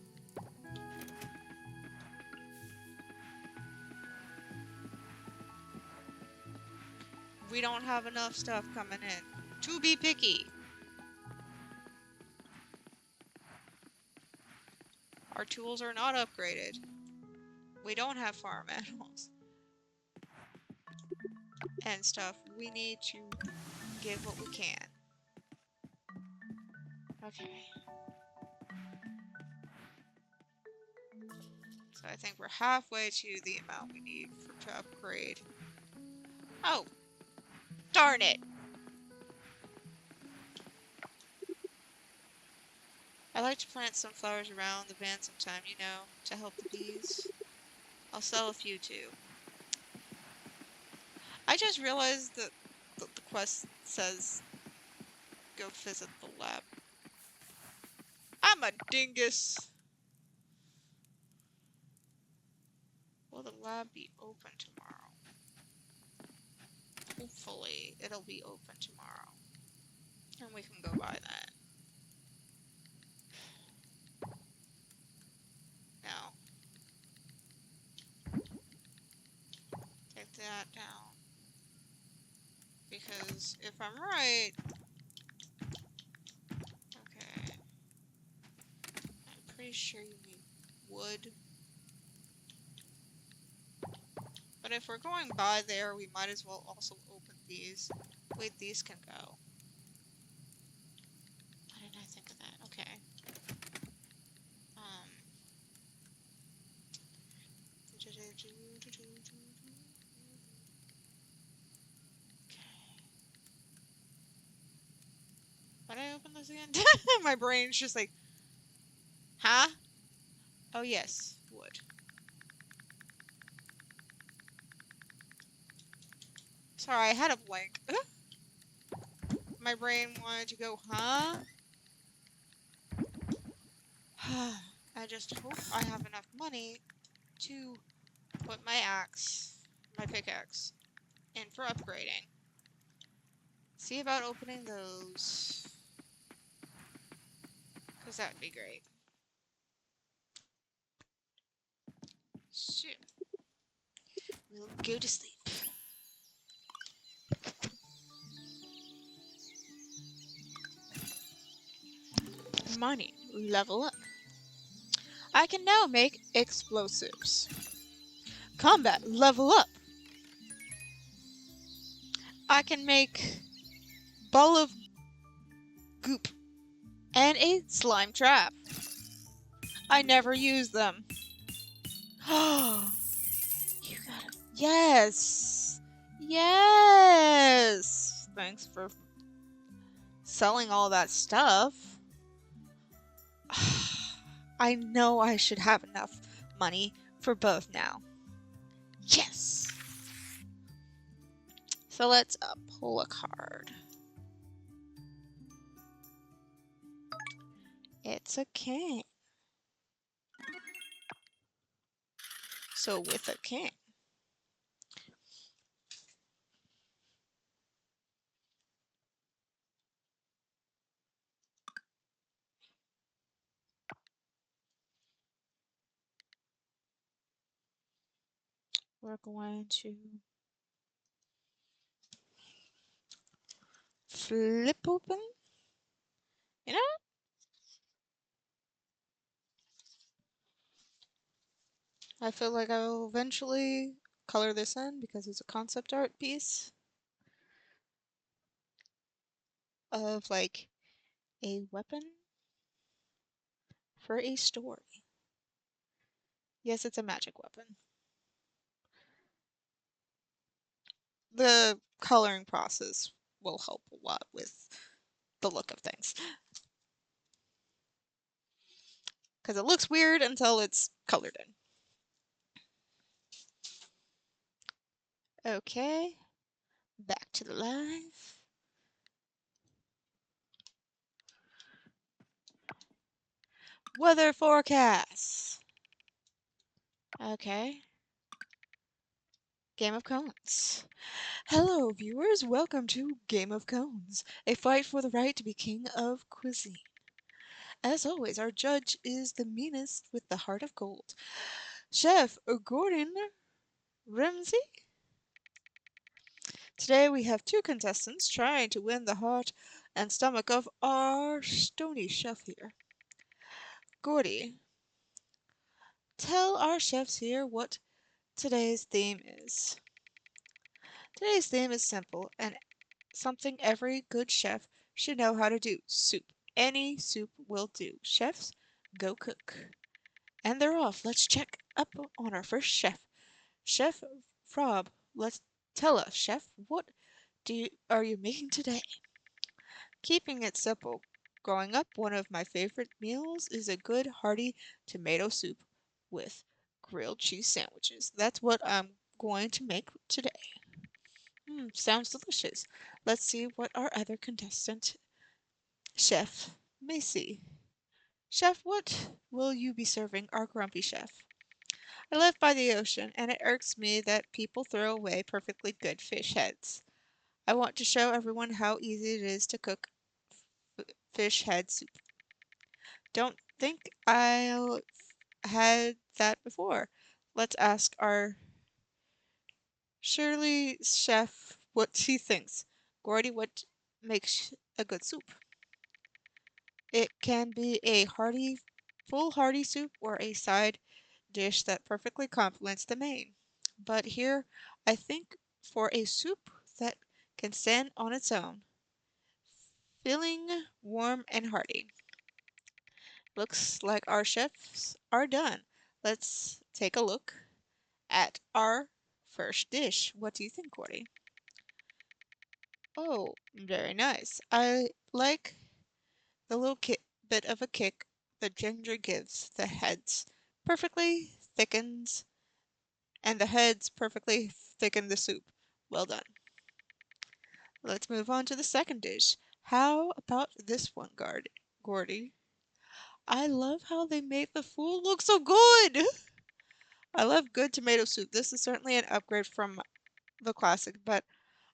We don't have enough stuff coming in to be picky. Our tools are not upgraded. We don't have farm animals and stuff. We need to give what we can. Okay. So I think we're halfway to the amount we need to upgrade. Oh! Darn it! I like to plant some flowers around the van sometime, you know, to help the bees. I'll sell a few too. I just realized that the quest says go visit the lab. I'm a dingus! Will the lab be open tomorrow? Hopefully, it'll be open tomorrow. And we can go by that. Now, take that down. Because if I'm right... Okay. I'm pretty sure you need wood. But if we're going by there, we might as well also open these. Wait, these can go. Why didn't I think of that? Okay. Why did I open this again? My brain's just like, huh? Oh yes, wood. Sorry, I had a blank. My brain wanted to go, huh? I just hope I have enough money to put my pickaxe, in for upgrading. See about opening those. Because that would be great. So, we'll go to sleep. Money, level up. I can now make explosives. Combat, level up. I can make ball of goop and a slime trap. I never use them. You gotta... Yes! Yes! Thanks for selling all that stuff. I know I should have enough money for both now. Yes! So let's pull a card. It's a king. So with a king, we're going to flip open. You know? I feel like I will eventually color this in because it's a concept art piece of like a weapon for a story. Yes, it's a magic weapon. The coloring process will help a lot with the look of things. Because it looks weird until it's colored in. Okay. Back to the live. Weather forecast. Okay. Game of Cones. Hello, viewers. Welcome to Game of Cones, a fight for the right to be king of cuisine. As always, our judge is the meanest with the heart of gold, Chef Gordon Ramsay. Today we have two contestants trying to win the heart and stomach of our stony chef here. Gordy, tell our chefs here what today's theme is. Today's theme is simple and something every good chef should know how to do. Soup. Any soup will do. Chefs, go cook. And they're off. Let's check up on our first chef. Chef Rob, let's tell us, chef, what are you making today? Keeping it simple. Growing up, one of my favorite meals is a good hearty tomato soup with grilled cheese sandwiches. That's what I'm going to make today. Sounds delicious. Let's see what our other contestant, Chef Macy. Chef, what will you be serving our grumpy chef? I live by the ocean, and it irks me that people throw away perfectly good fish heads. I want to show everyone how easy it is to cook fish head soup. Don't think I'll had that before. Let's ask our Shirley chef what he thinks. Gordy, what makes a good soup? It can be a hearty soup or a side dish that perfectly complements the main. But here, I think for a soup that can stand on its own, filling, warm, and hearty. Looks like our chefs are done. Let's take a look at our first dish. What do you think, Gordy? Oh, very nice. I like the little bit of a kick the ginger gives the heads. Perfectly thickens, and the heads perfectly thicken the soup. Well done. Let's move on to the second dish. How about this one, Gordy? I love how they made the food look so good! I love good tomato soup. This is certainly an upgrade from the classic, but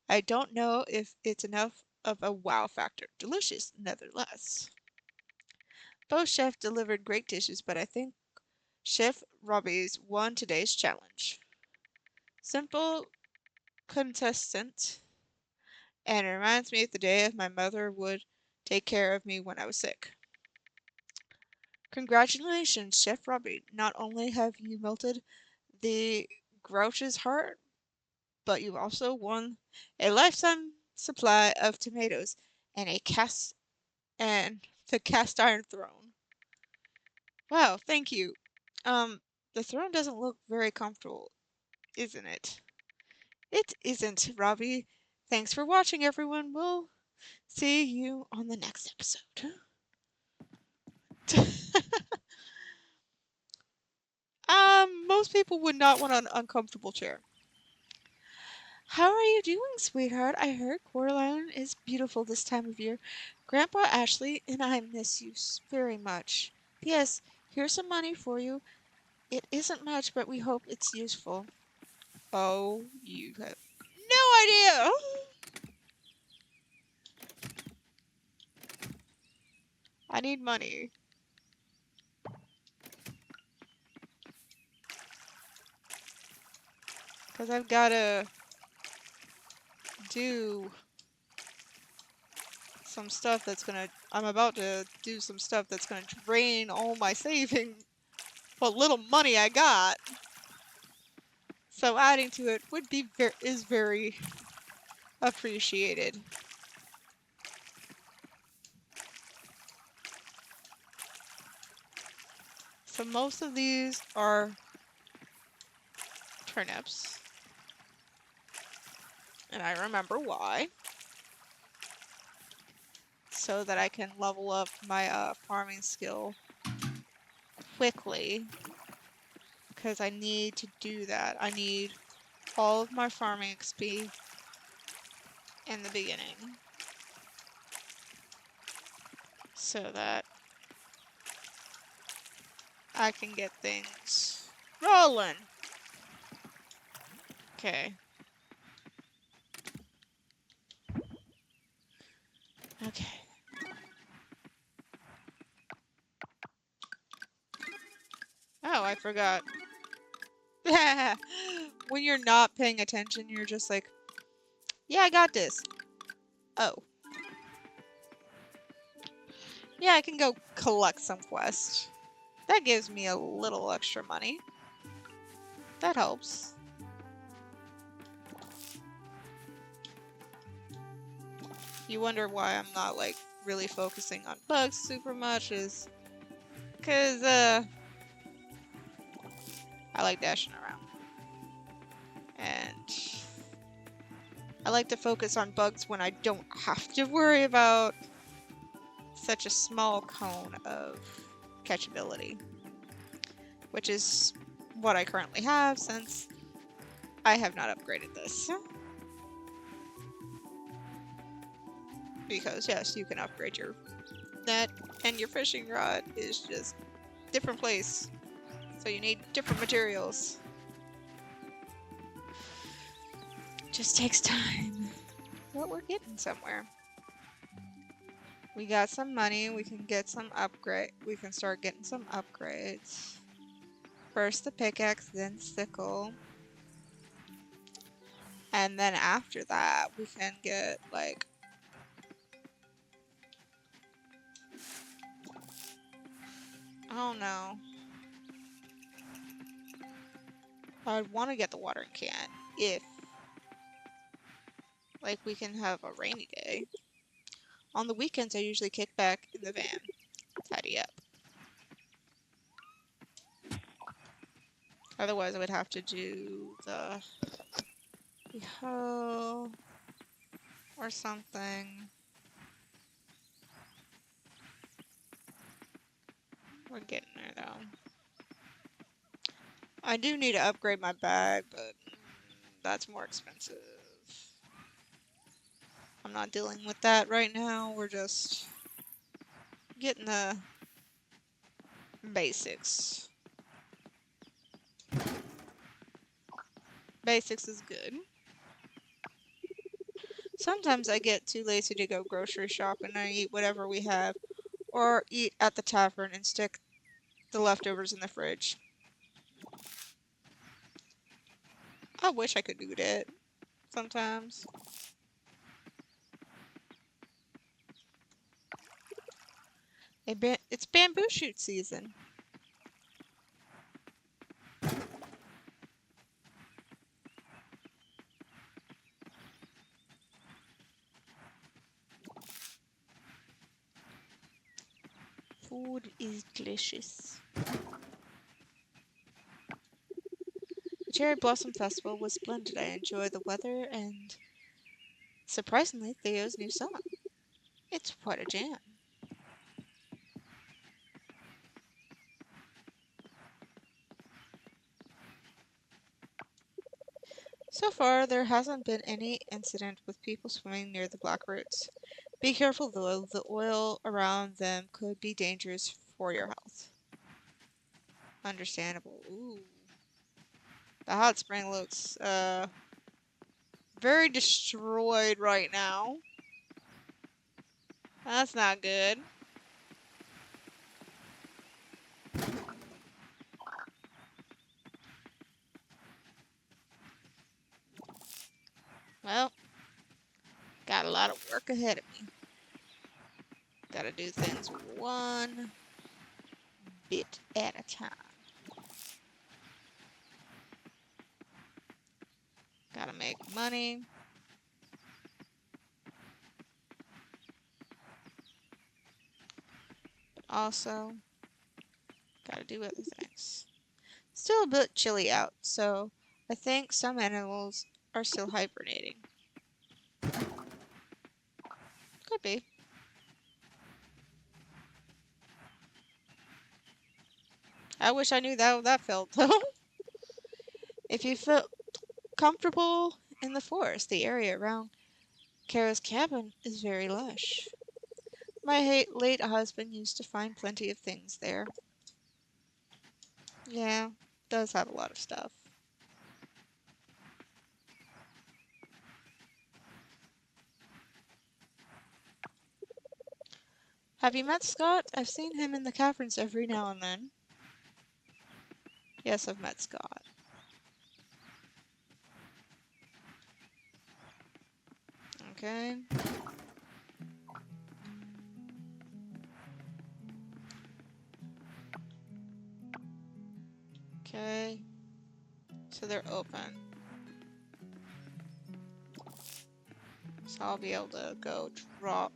I don't know if it's enough of a wow factor. Delicious, nevertheless. Both chefs delivered great dishes, but I think Chef Robbie's won today's challenge. Simple, contestant, and it reminds me of the day my mother would take care of me when I was sick. Congratulations, Chef Robbie. Not only have you melted the grouch's heart, but you also won a lifetime supply of tomatoes and the cast iron throne. Wow, thank you. The throne doesn't look very comfortable, isn't it? It isn't, Robbie. Thanks for watching, everyone. We'll see you on the next episode. Most people would not want an uncomfortable chair. How are you doing, sweetheart? I heard Coraline is beautiful this time of year. Grandpa Ashley and I miss you very much. P.S. Here's some money for you. It isn't much, but we hope it's useful. Oh, you have no idea! I need money. Because I've gotta do some stuff that's gonna. I'm about to do some stuff that's gonna drain all my saving. What little money I got. So adding to it would be is very appreciated. So most of these are turnips. And I remember why. So that I can level up my farming skill quickly. Because I need to do that. I need all of my farming XP in the beginning so that I can get things rolling. Okay. Okay. Oh, I forgot. When you're not paying attention, you're just like, yeah, I got this. Oh. Yeah, I can go collect some quests. That gives me a little extra money. That helps. You wonder why I'm not, like, really focusing on bugs super much is because, I like dashing around. And I like to focus on bugs when I don't have to worry about such a small cone of catchability. Which is what I currently have since I have not upgraded this. Because yes, you can upgrade your net and your fishing rod is just different place. So you need different materials. Just takes time. But we're getting somewhere. We got some money, we can get some upgrade. We can start getting some upgrades. First the pickaxe, then sickle. And then after that, we can get like oh no. I'd want to get the watering can if like we can have a rainy day. On the weekends I usually kick back in the van, tidy up. Otherwise I would have to do the hoe or something. We're getting there though. I do need to upgrade my bag, but that's more expensive. I'm not dealing with that right now. We're just getting the basics. Basics is good. Sometimes I get too lazy to go grocery shopping and I eat whatever we have, or eat at the tavern and stick the leftovers in the fridge. I wish I could do that sometimes. It's bamboo shoot season. Food is delicious. The Cherry Blossom Festival was splendid. I enjoyed the weather and, surprisingly, Theo's new song. It's quite a jam. So far, there hasn't been any incident with people swimming near the black roots. Be careful though, the oil around them could be dangerous for your health. Understandable. Ooh. The hot spring looks, very destroyed right now. That's not good. Well, got a lot of work ahead of me. Gotta do things one bit at a time. Gotta make money. But also, gotta do other things. Still a bit chilly out, so I think some animals are still hibernating. Could be. I wish I knew how that felt though. If you feel comfortable in the forest, the area around Kara's cabin is very lush. My late husband used to find plenty of things there. Yeah, does have a lot of stuff. Have you met Scott? I've seen him in the caverns every now and then. Yes, I've met Scott. Okay. Okay. So they're open. So I'll be able to go drop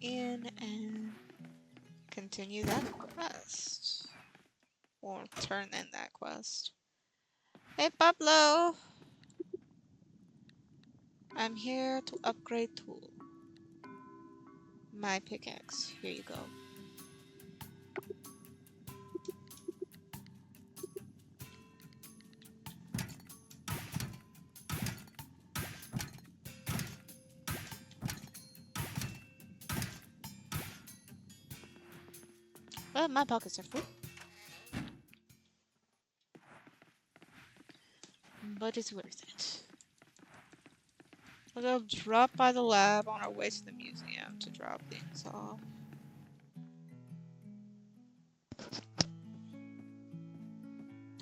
in and continue that quest. Or turn in that quest. Hey Pablo! I'm here to upgrade tool. My pickaxe. Here you go. Well, my pockets are full. But it's worth it. We'll go drop by the lab on our way to the museum to drop things off.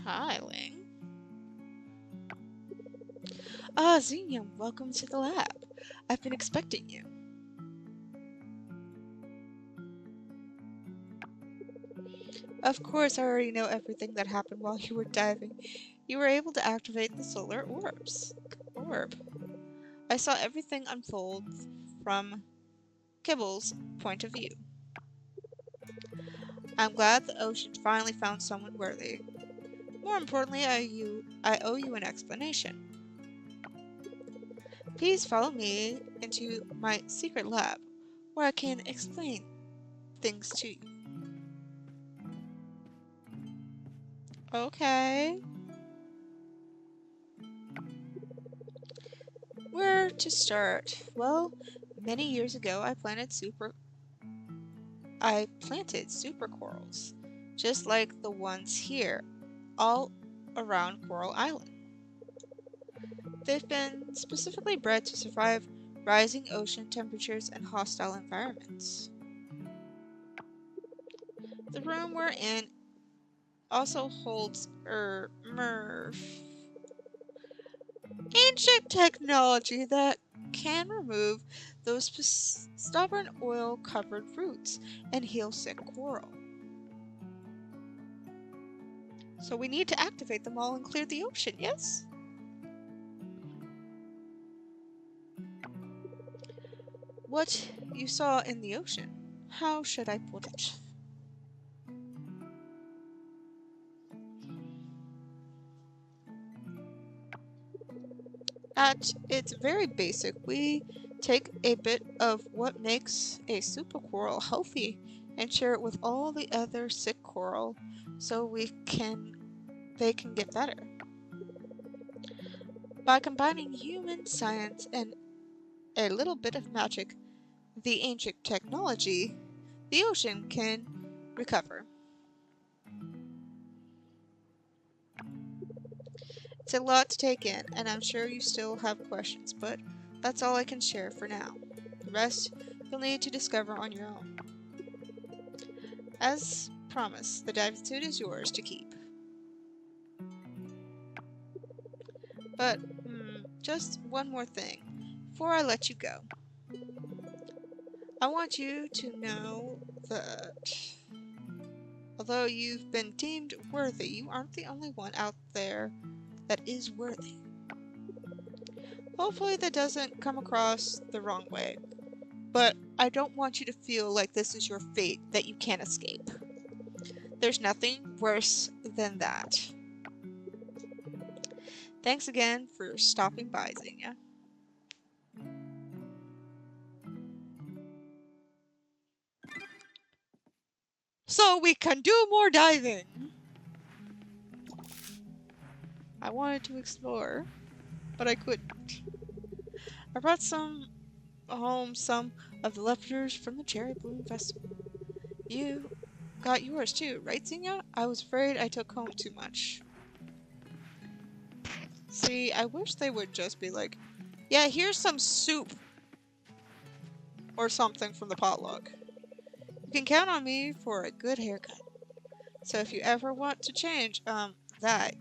Hi, Ling. Ah, Xenia, welcome to the lab. I've been expecting you. Of course, I already know everything that happened while you were diving. You were able to activate the solar orb. I saw everything unfold from Kibble's point of view. I'm glad the ocean finally found someone worthy. More importantly, I owe you an explanation. Please follow me into my secret lab, where I can explain things to you. Okay. Where to start? Well, many years ago I planted super corals, just like the ones here, all around Coral Island. They've been specifically bred to survive rising ocean temperatures and hostile environments. The room we're in also holds ancient technology that can remove those stubborn oil-covered roots and heal sick coral. So we need to activate them all and clear the ocean, yes? What you saw in the ocean, how should I put it? At its very basic, we take a bit of what makes a super coral healthy and share it with all the other sick coral so they can get better. By combining human science and a little bit of magic, the ancient technology, the ocean can recover. It's a lot to take in, and I'm sure you still have questions, but that's all I can share for now. The rest you'll need to discover on your own. As promised, the diving suit is yours to keep. But, just one more thing before I let you go. I want you to know that although you've been deemed worthy, you aren't the only one out there that is worthy. Hopefully that doesn't come across the wrong way, but I don't want you to feel like this is your fate that you can't escape. There's nothing worse than that. Thanks again for stopping by, Xenia. So we can do more diving! I wanted to explore, but I couldn't. I brought some home some of the leftovers from the Cherry Bloom Festival. You got yours too, right, Xenia? I was afraid I took home too much. See, I wish they would just be like, yeah, here's some soup or something from the potluck. You can count on me for a good haircut. So if you ever want to change,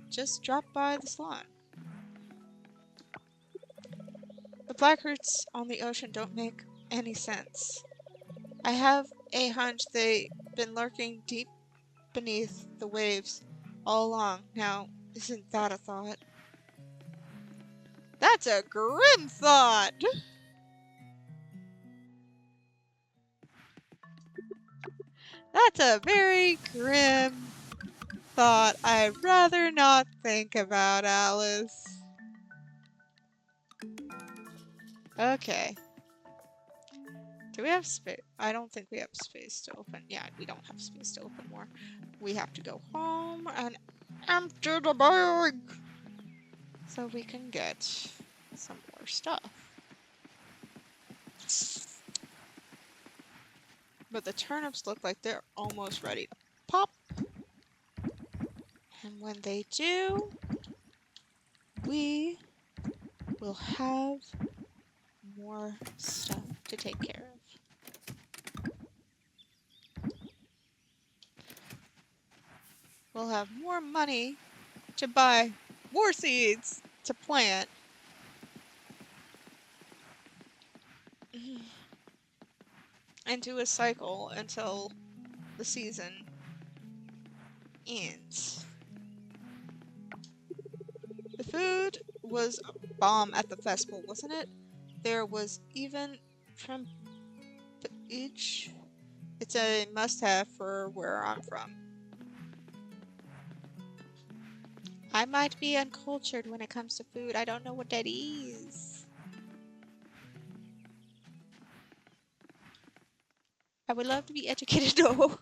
just drop by the salon. The blackbirds on the ocean don't make any sense. I have a hunch they've been lurking deep beneath the waves all along. Now, isn't that a thought? That's a grim thought! That's a very grim thought I'd rather not think about, Alice. Okay. Do we have space? I don't think we have space to open. Yeah, we don't have space to open more. We have to go home and empty the bag so we can get some more stuff. But the turnips look like they're almost ready to pop. And when they do, we will have more stuff to take care of. We'll have more money to buy more seeds to plant. Into a cycle until the season ends. The food was a bomb at the festival, wasn't it? There was even shrimp each. It's a must-have for where I'm from. I might be uncultured when it comes to food. I don't know what that is. I would love to be educated though.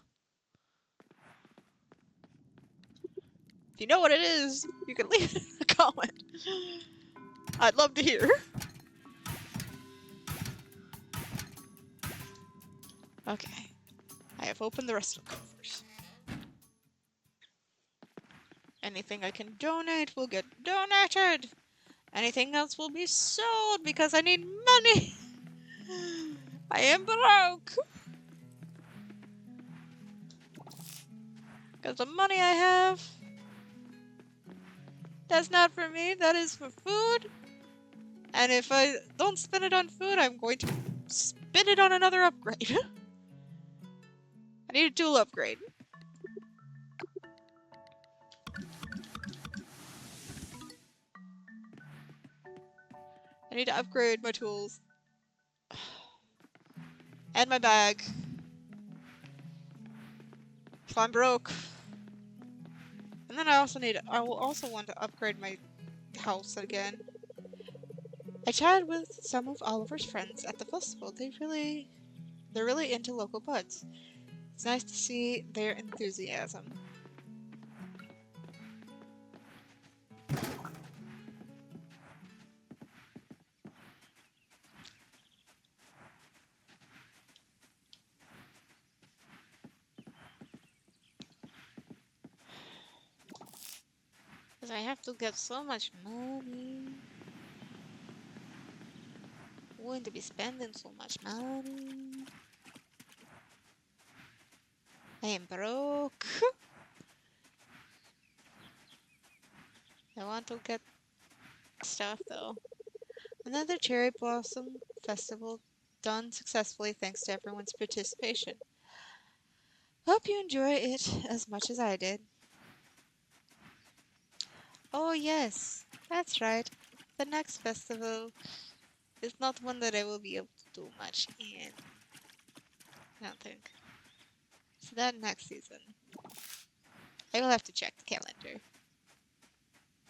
If you know what it is, you can leave it in a comment. I'd love to hear. Okay. I have opened the rest of the coffers. Anything I can donate will get donated. Anything else will be sold because I need money. I am broke. Because the money I have, that's not for me, that is for food. And if I don't spend it on food, I'm going to spend it on another upgrade. I need a tool upgrade. I need to upgrade my tools. And my bag. So I'm broke. And then I will also want to upgrade my house again. I chatted with some of Oliver's friends at the festival. They're really into local buds. It's nice to see their enthusiasm. Because I have to get so much money. I'm going to be spending so much money. I am broke. I want to get stuff though. Another cherry blossom festival done successfully thanks to everyone's participation. Hope you enjoy it as much as I did. Oh yes, that's right. The next festival is not one that I will be able to do much in. I don't think. So that next season. I will have to check the calendar.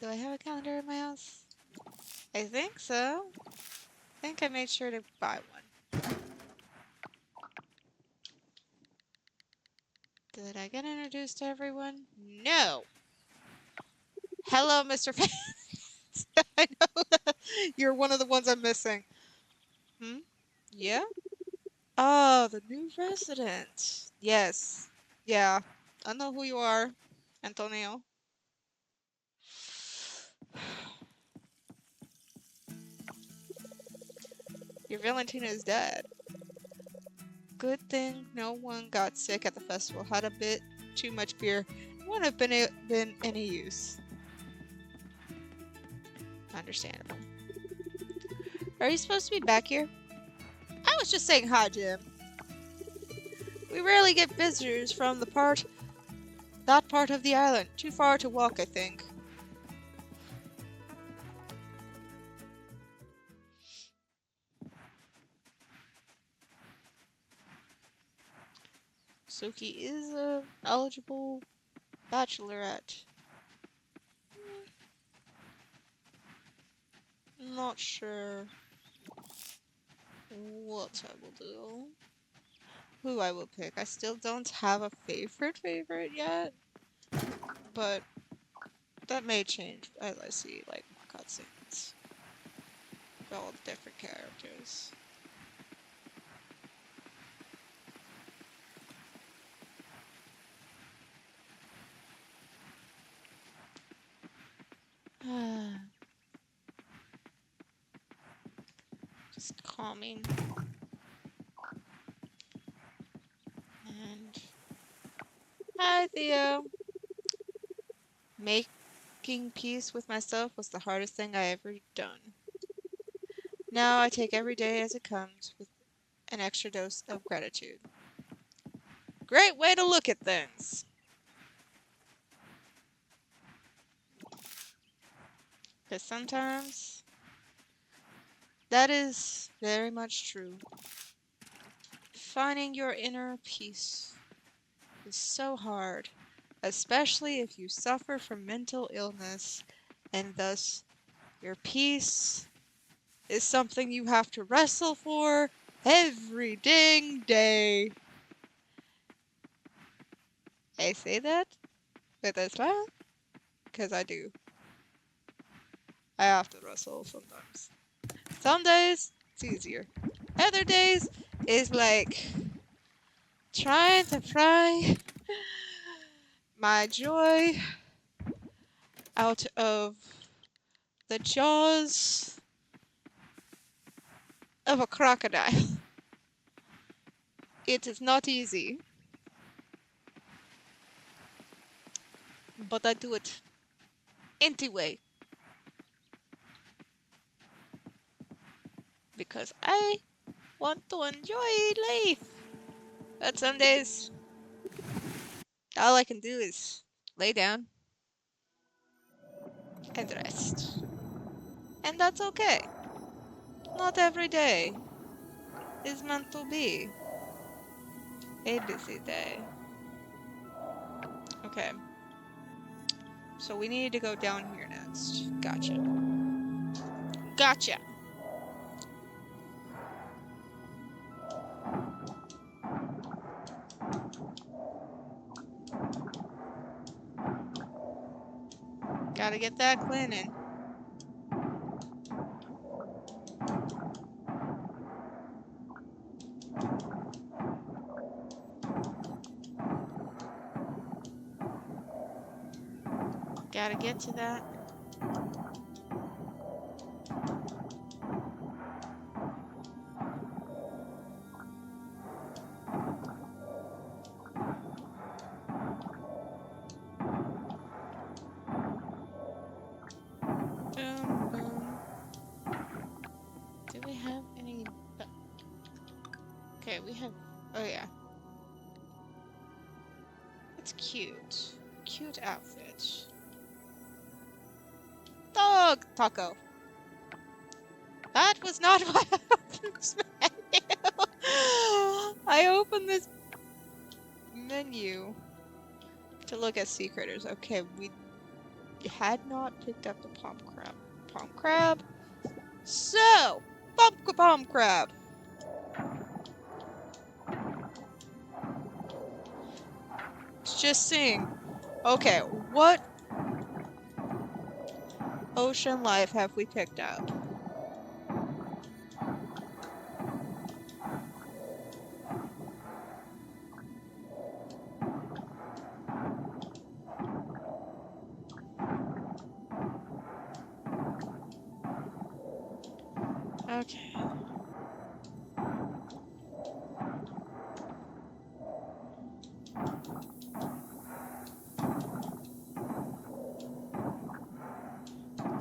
Do I have a calendar in my house? I think so. I think I made sure to buy one. Did I get introduced to everyone? No! Hello, Mr. Fans! I know you're one of the ones I'm missing. Hmm? Yeah? Oh, the new resident. Yes. Yeah. I know who you are, Antonio. Your Valentina is dead. Good thing no one got sick at the festival. Had a bit too much beer. Wouldn't have been any use. Understandable. Are you supposed to be back here? I was just saying hi, Jim. We rarely get visitors from that part of the island. Too far to walk, I think. Suki is a eligible bachelorette. Not sure what I will do. Who I will pick. I still don't have a favorite yet, but that may change as I see like more cutscenes. All the different characters. Just calming. And hi, Theo. Making peace with myself was the hardest thing I ever done. Now I take every day as it comes with an extra dose of gratitude. Great way to look at things. Because sometimes that is very much true. Finding your inner peace is so hard, especially if you suffer from mental illness, and thus your peace is something you have to wrestle for every dang day. I say that with a smile, because I do. I have to wrestle sometimes. Some days, it's easier. Other days, is like trying to pry my joy out of the jaws of a crocodile. It is not easy, but I do it anyway because I want to enjoy life. But some days, all I can do is lay down and rest. And that's okay. Not every day is meant to be a busy day. Okay. So we need to go down here next. Gotcha. Gotcha. Gotta get that cleaning. Gotta get to that. Boom, boom. Do we have any... Okay, we have... Oh, yeah. It's cute. Cute outfit. Dog taco. That was not what I opened this menu. I opened this menu to look at sea critters. Okay, we had not picked up the palm crab. Palm crab? So, palm crab. It's just seeing. Okay, what ocean life have we picked up? Okay.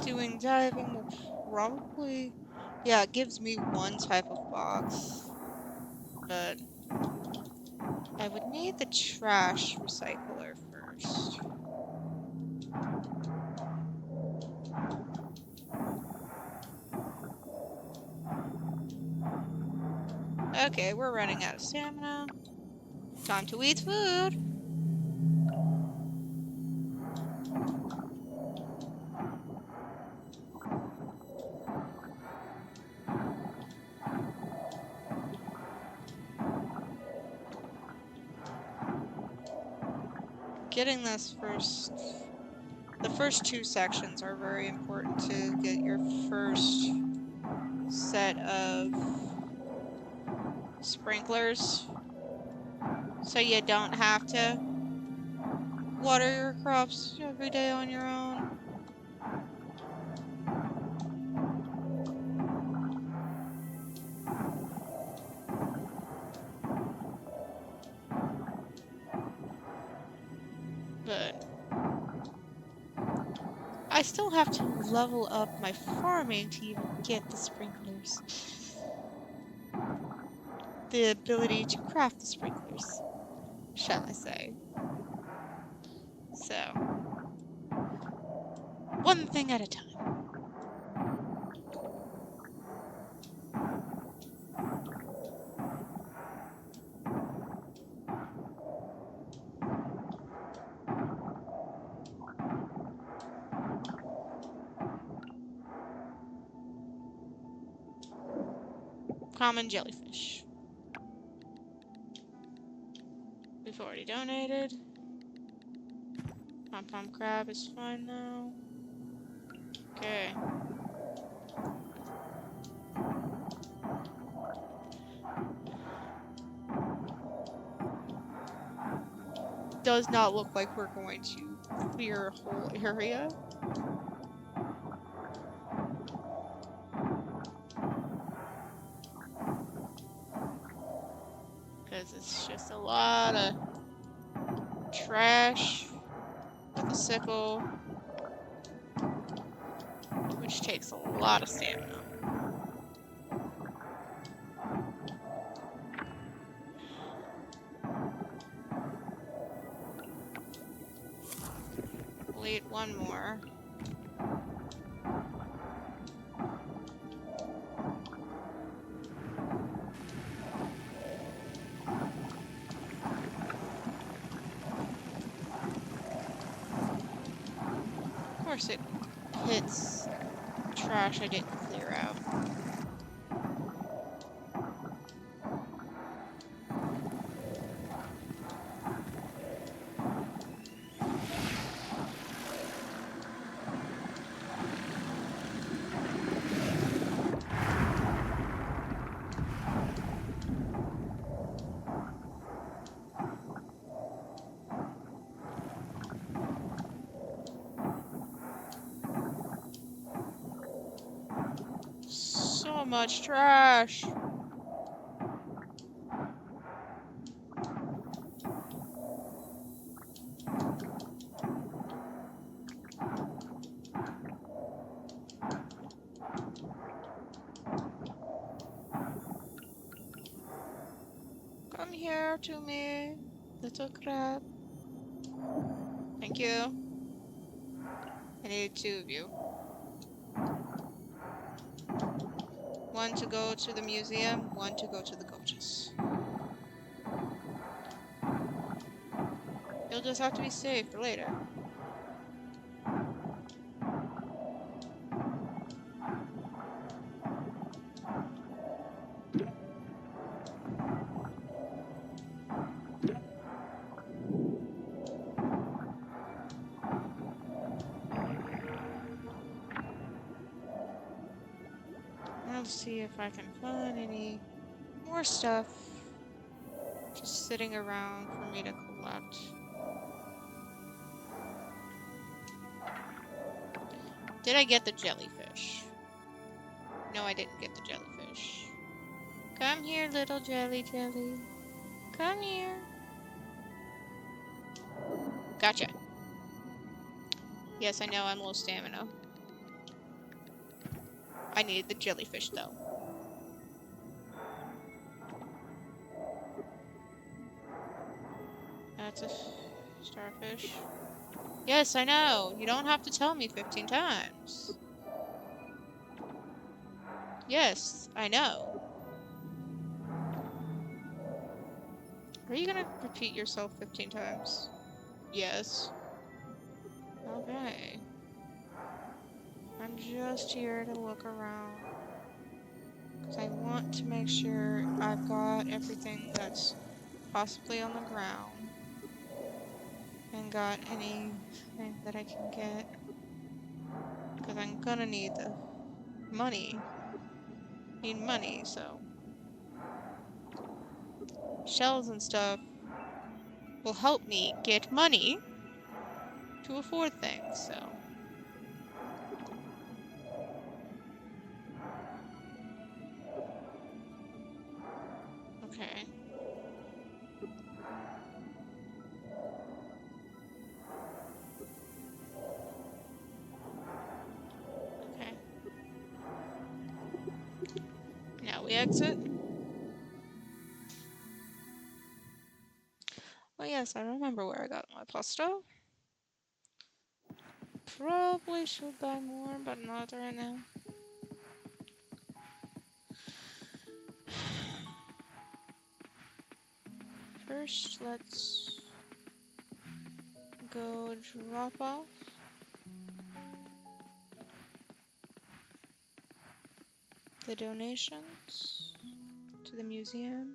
Doing diving will probably... Yeah, it gives me one type of box. But I would need the trash recycler first. Okay, we're running out of stamina. Time to eat food. Getting this first... The first two sections are very important to get your first set of sprinklers. So you don't have to water your crops every day on your own. But I still have to level up my farming to even get the sprinklers. The ability to craft the sprinklers, shall I say. So, one thing at a time. Common jellyfish. We've already donated. Pom-pom crab is fine now. Okay. Does not look like we're going to clear a whole area. Because it's just a lot of trash with a sickle, which takes a lot of stamina. We'll eat one more. Of course it hits trash I didn't clear out. So much trash! Come here to me, little crab. Thank you. I need two of you. One to go to the museum, one to go to the coaches. You'll just have to be safe for later. I'll see if I can find any more stuff just sitting around for me to collect. Did I get the jellyfish? No, I didn't get the jellyfish. Come here, little jelly. Come here. Gotcha. Yes, I know I'm low stamina. I needed the jellyfish, though. That's a starfish. Yes, I know. You don't have to tell me 15 times. Yes, I know. Are you gonna repeat yourself 15 times? Yes. Okay. I'm just here to look around. Because I want to make sure I've got everything that's possibly on the ground. And got anything that I can get. Because I'm gonna need the money. Need money, so. Shells and stuff will help me get money to afford things, so. Okay. Okay. Now we exit. Oh yes, I remember where I got my pasta. Probably should buy more, but not right now. First, let's go drop off the donations to the museum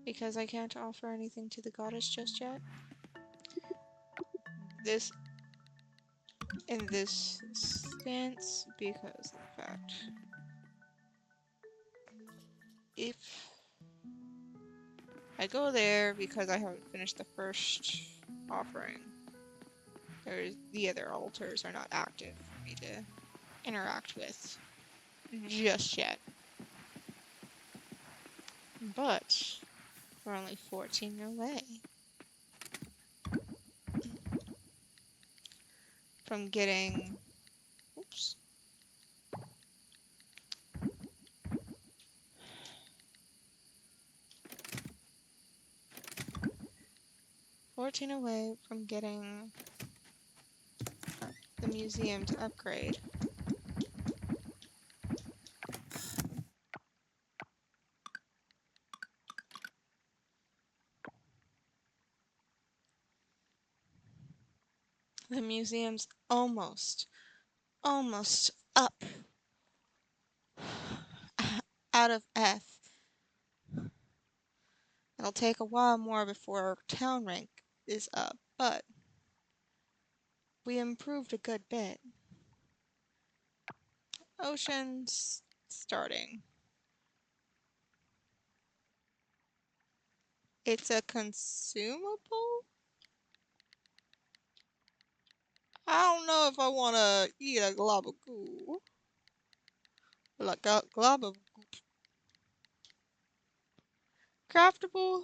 because I can't offer anything to the goddess just yet. This in this stance because of the fact if I go there because I haven't finished the first offering, the other altars are not active for me to interact with just yet. But we're only 14 away from getting, oops, 14 away from getting the museum to upgrade. The museum's almost up out of F. It'll take a while more before our town rank is up, but we improved a good bit. Ocean's starting. It's a consumable? I don't know if I want to eat a glob of goo. Like a glob of craftable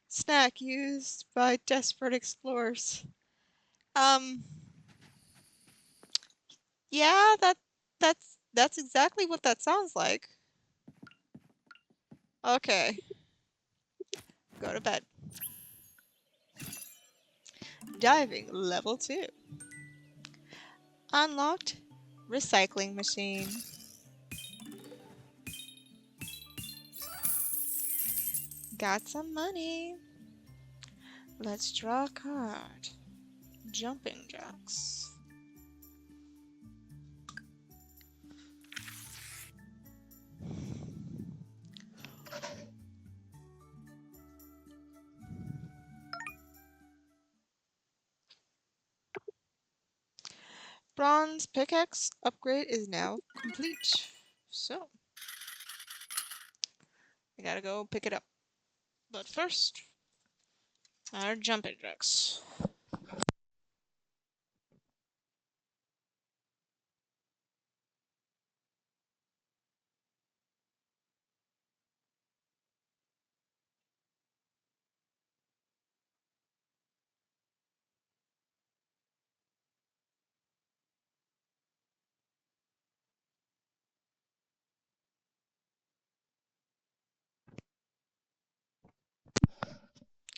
snack used by desperate explorers. Um, yeah, that's exactly what that sounds like. Okay, go to bed. Diving level 2. Unlocked recycling machine. Got some money. Let's draw a card. Jumping jacks. Bronze pickaxe upgrade is now complete. So, I gotta go pick it up. But first, our jumping jacks.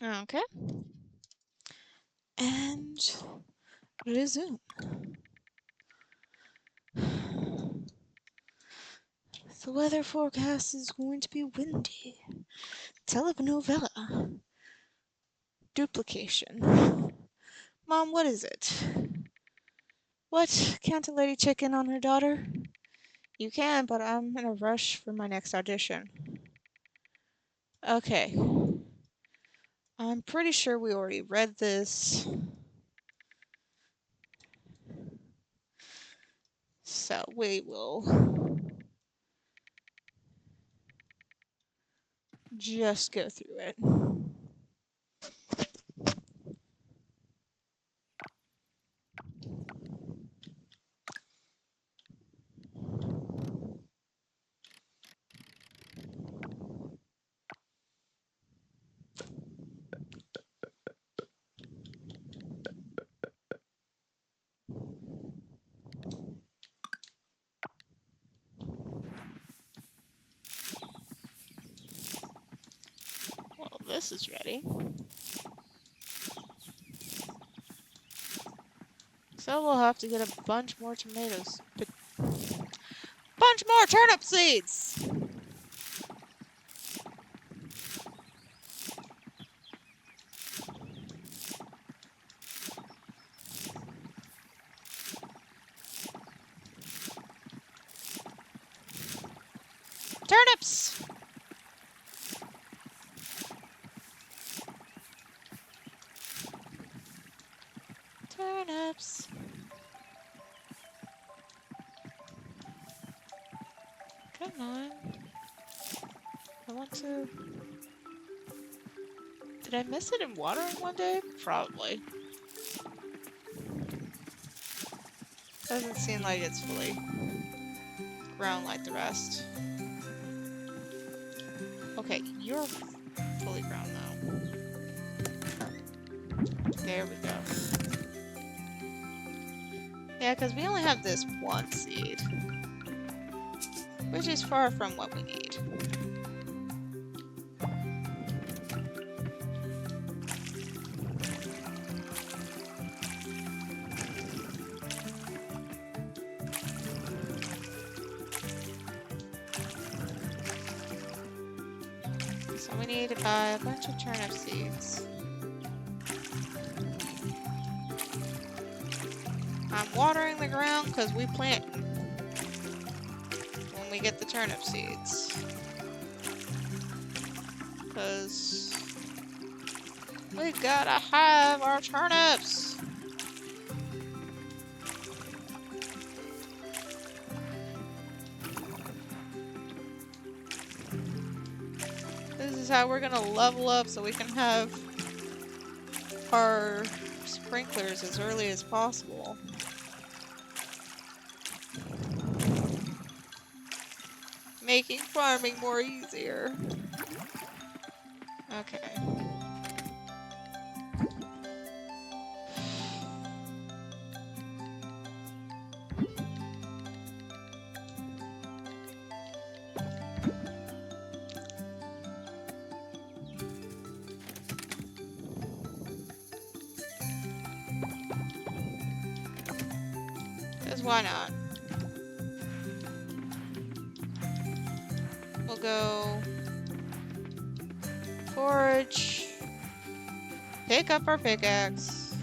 Okay. And resume. The weather forecast is going to be windy. Telenovela. Duplication. Mom, what is it? What? Can't a lady check in on her daughter? You can, but I'm in a rush for my next audition. Okay. I'm pretty sure we already read this. So we will just go through it. Well, this is ready. So we'll have to get a bunch more tomatoes. Bunch more turnip seeds! Turnips! Turnips. Come on. I want to... Did I miss it in watering one day? Probably. Doesn't seem like it's fully grown like the rest. Okay, you're fully grown though. There we go. Yeah, because we only have this one seed. Which is far from what we need. So we need to buy a bunch of turnip seeds. I'm watering the ground because we plant when we get the turnip seeds. Because we gotta have our turnips. This is how we're gonna level up so we can have our sprinklers as early as possible. Making farming more easier. Okay. Because why not? We'll go forage, pick up our pickaxe,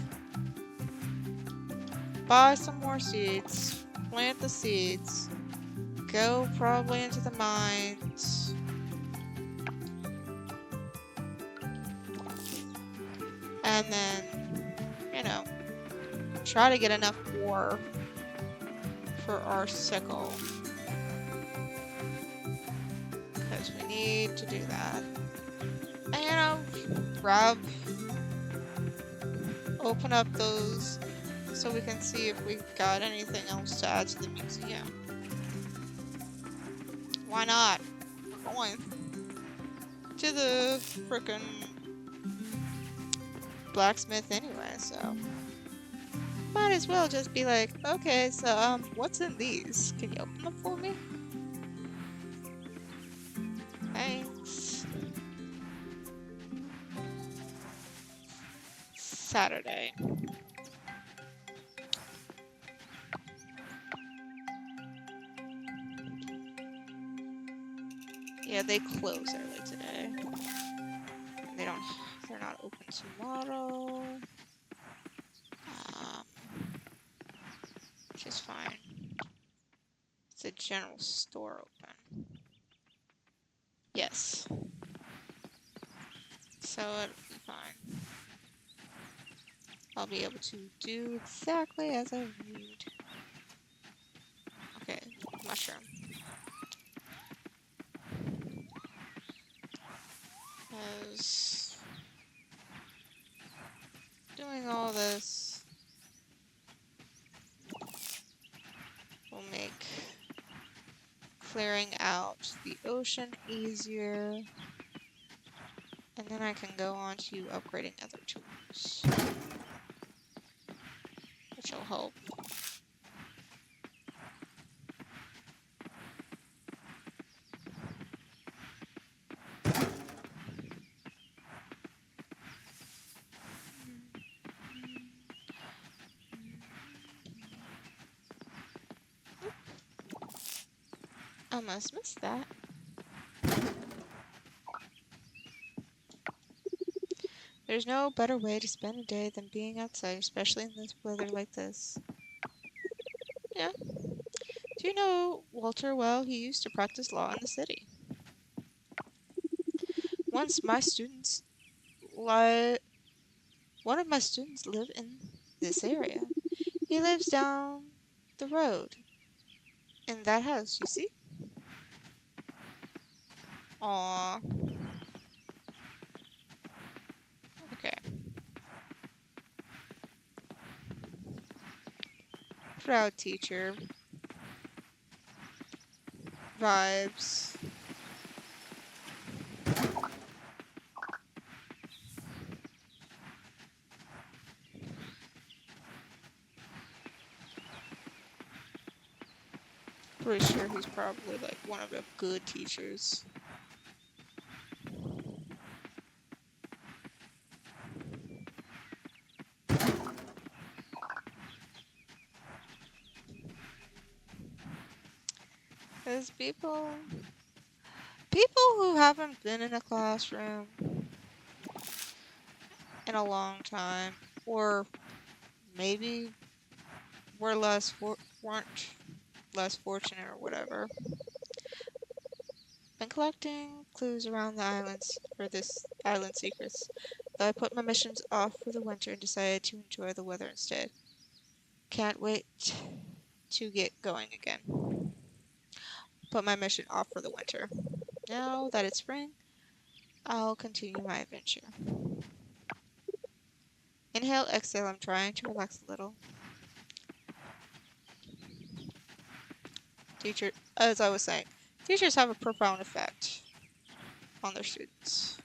buy some more seeds, plant the seeds, go probably into the mines, and then, you know, try to get enough ore for our sickle. Because we need to do that. And, you know, open up those so we can see if we got anything else to add to the museum. Why not? We're going to the frickin' blacksmith anyway, so might as well just be like, okay, so what's in these? Can you open them for me? Thanks. Saturday. Yeah, they close early today. They're not open tomorrow. Um, which is fine. It's a general store open. Yes. So it'll be fine. I'll be able to do exactly as I need. Okay, mushroom. Because doing all this will make clearing out the ocean easier. And then I can go on to upgrading other tools, which will help. Almost missed that. There's no better way to spend a day than being outside, especially in this weather like this. Yeah. Do you know Walter well? He used to practice law in the city. Once my students li One of my students live in this area. He lives down the road in that house, you see? Aww. Okay. Proud teacher. Vibes. Pretty sure he's probably like one of the good teachers. Because people who haven't been in a classroom in a long time, or maybe weren't less fortunate or whatever, been collecting clues around the islands for this island secrets. Though I put my missions off for the winter and decided to enjoy the weather instead. Can't wait to get going again. Put my mission off for the winter. Now that it's spring, I'll continue my adventure. Inhale, exhale, I'm trying to relax a little. Teacher, as I was saying, teachers have a profound effect on their students.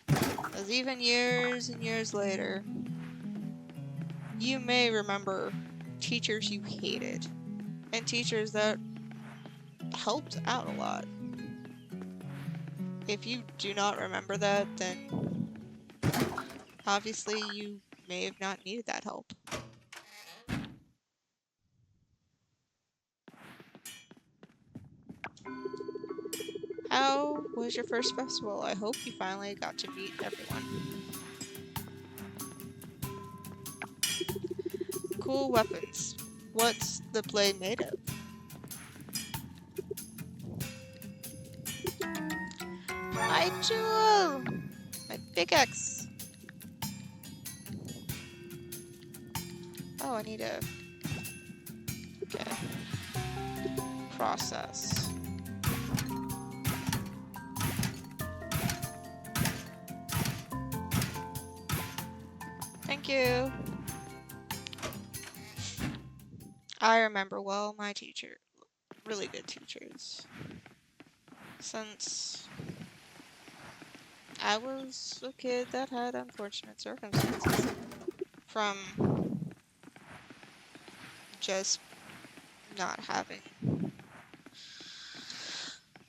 Because even years and years later, you may remember teachers you hated and teachers that helped out a lot. If you do not remember that, then obviously you may have not needed that help. How was your first festival? I hope you finally got to meet everyone. Cool weapons. What's the blade made of? My jewel! My pickaxe! Oh, I need a... Okay. Process. Thank you. I remember well my teacher. Really good teachers. Since I was a kid that had unfortunate circumstances. From just not having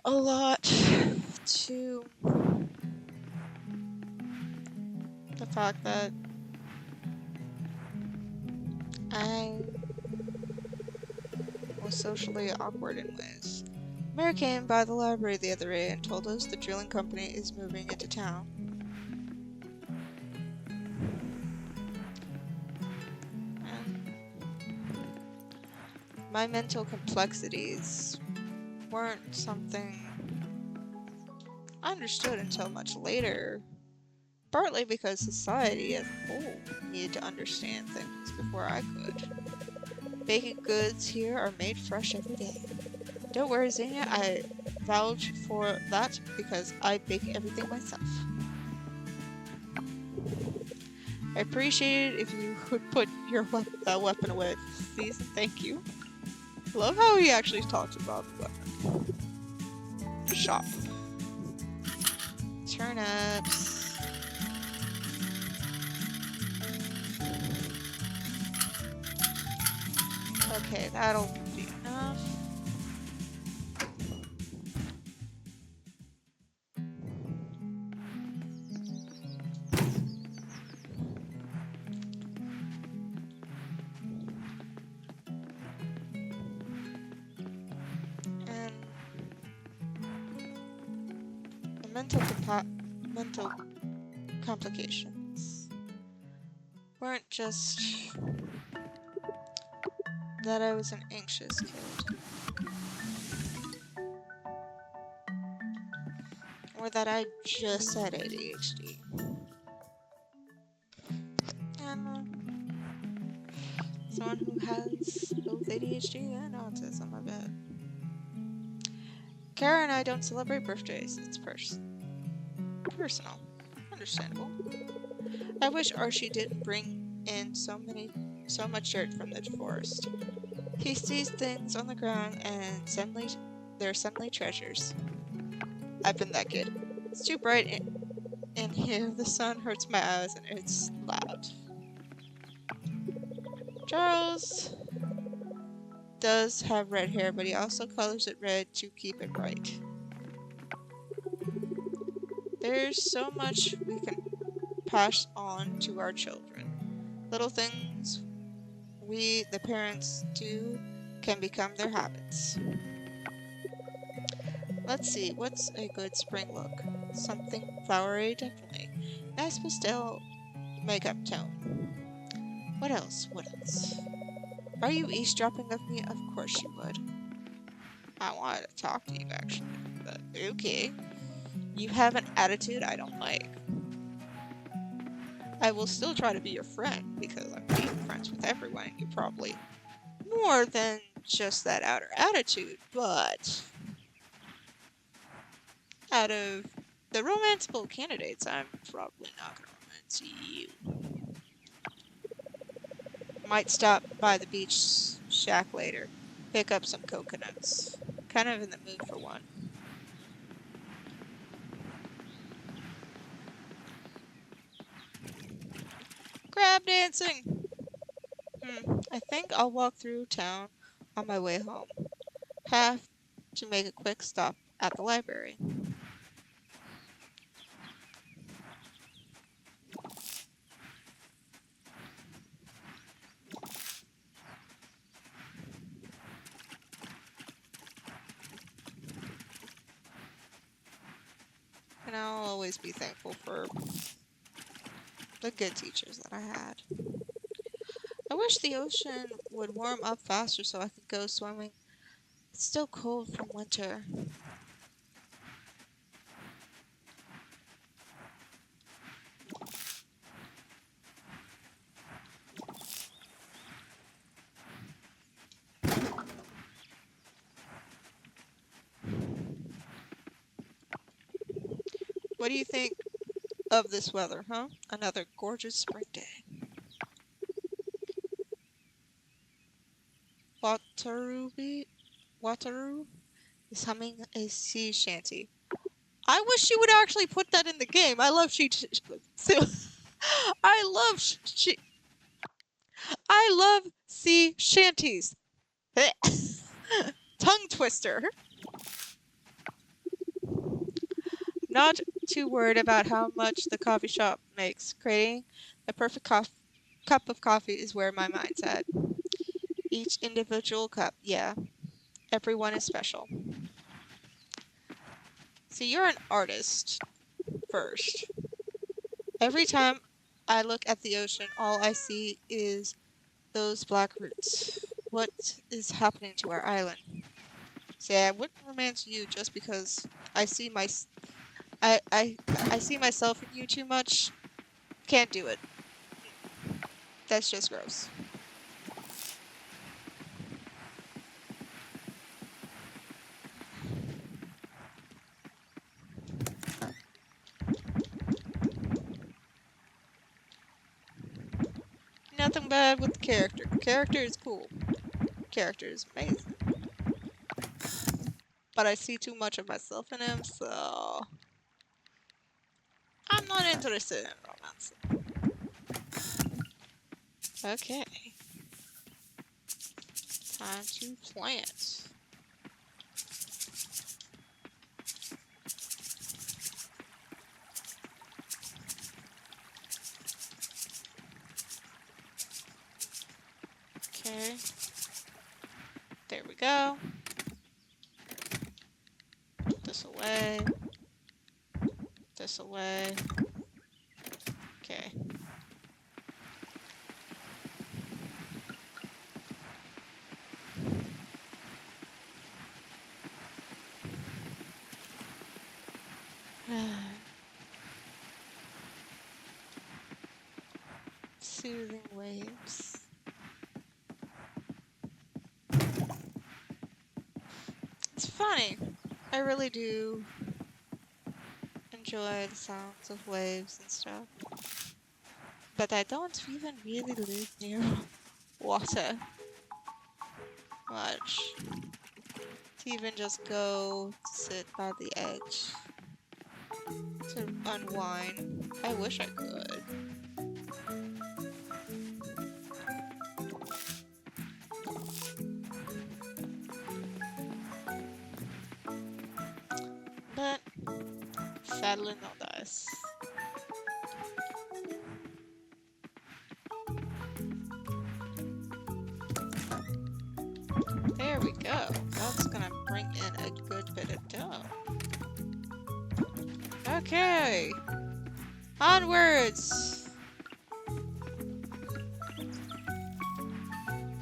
a lot to the fact that I was socially awkward in ways. Mary came by the library the other day and told us the drilling company is moving into town. And my mental complexities weren't something I understood until much later, partly because society as a whole needed to understand things before I could. Baked goods here are made fresh every day. Don't worry, Xenia, I vouch for that because I bake everything myself. I appreciate it if you would put your weapon away, please. Thank you. Love how he actually talks about the weapon. Shop. Turnips. Okay, that'll be enough. And the mental complications weren't just that I was an anxious kid, or that I just had ADHD. And someone who has both ADHD and autism, I bet. Kara and I don't celebrate birthdays. It's personal. Understandable. I wish Archie didn't bring in so much dirt from the forest. He sees things on the ground and they're suddenly treasures. I've been that kid. It's too bright in here. The sun hurts my eyes and it's loud. Charles does have red hair, but he also colors it red to keep it bright. There's so much we can pass on to our children. Little things we, the parents, do can become their habits. Let's see, what's a good spring look? Something flowery, definitely. Nice pastel makeup tone. What else? What else? Are you eavesdropping of me? Of course you would. I wanted to talk to you, actually, but okay. You have an attitude I don't like. I will still try to be your friend, because I'm being friends with everyone, and you probably more than just that outer attitude, but out of the romanceable candidates, I'm probably not gonna romance you. Might stop by the beach shack later, pick up some coconuts. Kind of in the mood for one. Crab dancing! I think I'll walk through town on my way home. Have to make a quick stop at the library. And I'll always be thankful for the good teachers that I had. I wish the ocean would warm up faster so I could go swimming. It's still cold from winter. What do you think of this weather, huh? Another gorgeous spring day. Wataru is humming a sea shanty. I wish she would actually put that in the game. I love I love sea shanties. Tongue twister. Not too worried about how much the coffee shop makes. Creating a perfect cup of coffee is where my mind's at. Each individual cup, yeah. Everyone is special. See, you're an artist first. Every time I look at the ocean, all I see is those black roots. What is happening to our island? See, I wouldn't romance you just because I see my I see myself in you too much. Can't do it. That's just gross. Nothing bad with the character. Character is cool. Character is amazing. But I see too much of myself in him, so I'm not interested in romance. Okay. Time to plant. Okay. There we go. Put this away. This away. Okay. Soothing waves. It's funny. I really do enjoy the sounds of waves and stuff. But I don't even really live near water much. To even just go to sit by the edge to unwind. I wish I could. But sadly no dice. There we go. That's gonna bring in a good bit of dough. Okay. Onwards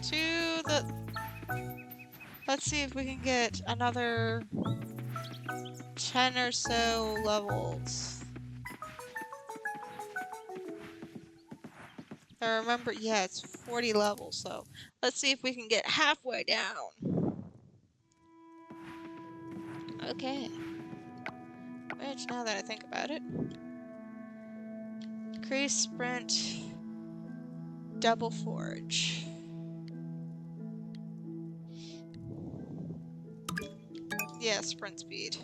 to the... Let's see if we can get another 10 or so levels. I remember, yeah, it's 40 levels, so let's see if we can get halfway down. Okay. Which, now that I think about it, increase sprint, double forge. Yeah, sprint speed.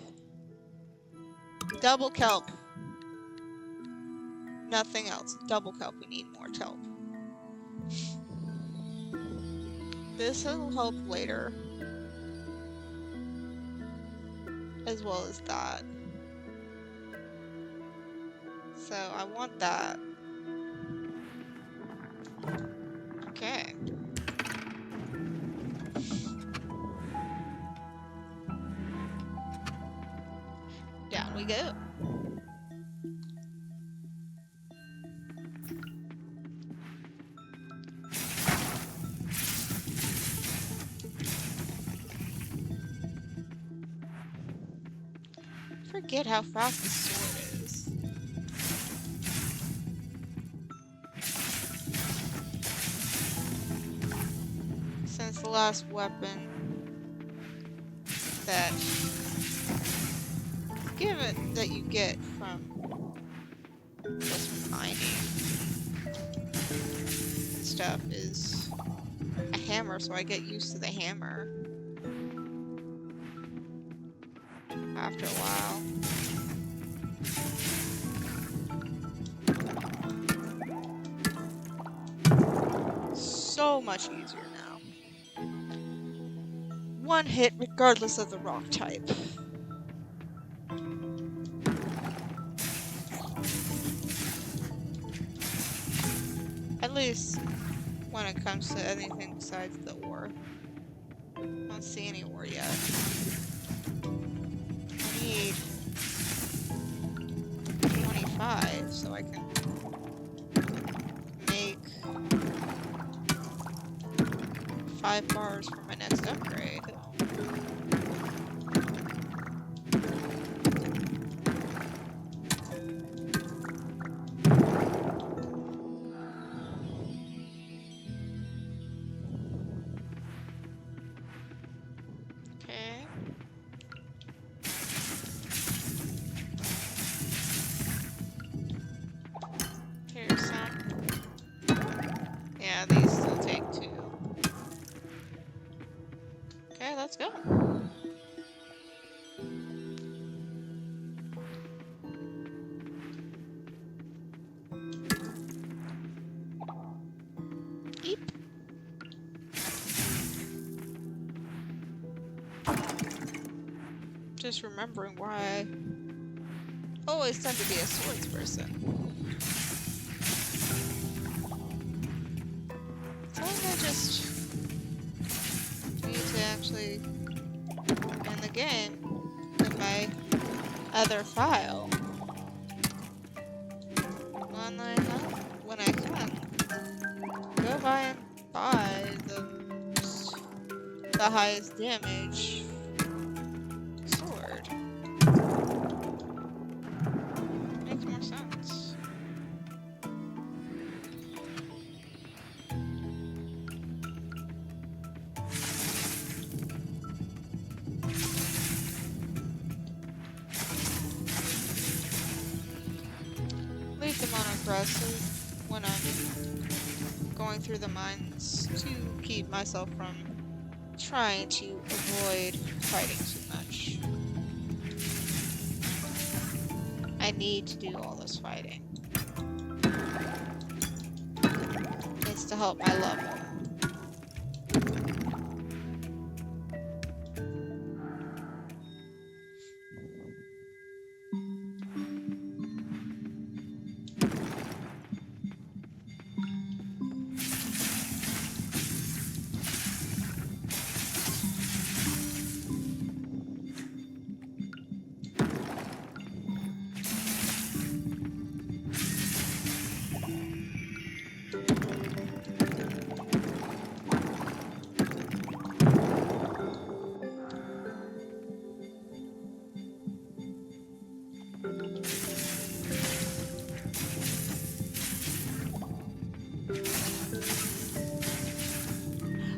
Double kelp. Nothing else. Double kelp. We need more kelp. This will help later. As well as that. So I want that. Okay. Down we go. Forget how fast the sword is. Since the last weapon that that you get from just mining and stuff is a hammer, so I get used to the hammer after a while. So much easier now. One hit regardless of the rock type. At least when it comes to anything besides the ore. I don't see any ore yet. I need 25 so I can make 5 bars for my next upgrade. Okay. Here's some. Yeah, these still take 2. Okay, let's go. Eep. Just remembering why I always tend to be a swords person. I just need to actually end the game in my other file. When I can go by and buy the highest damage sword. Makes more sense. Leave them on aggressive when I'm going through the mines to keep myself from trying to avoid fighting too much. I need to do all this fighting. It's to help my level.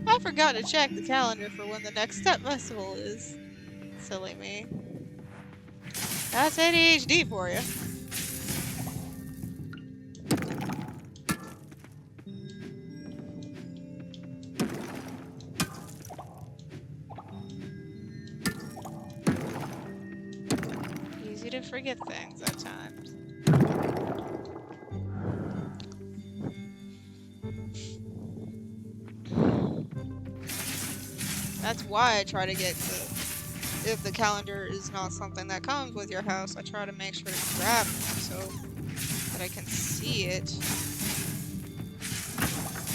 I forgot to check the calendar for when the next step festival is. Silly me. That's ADHD for you. Easy to forget things at times. That's why I try to get if the calendar is not something that comes with your house, I try to make sure to grab one so that I can see it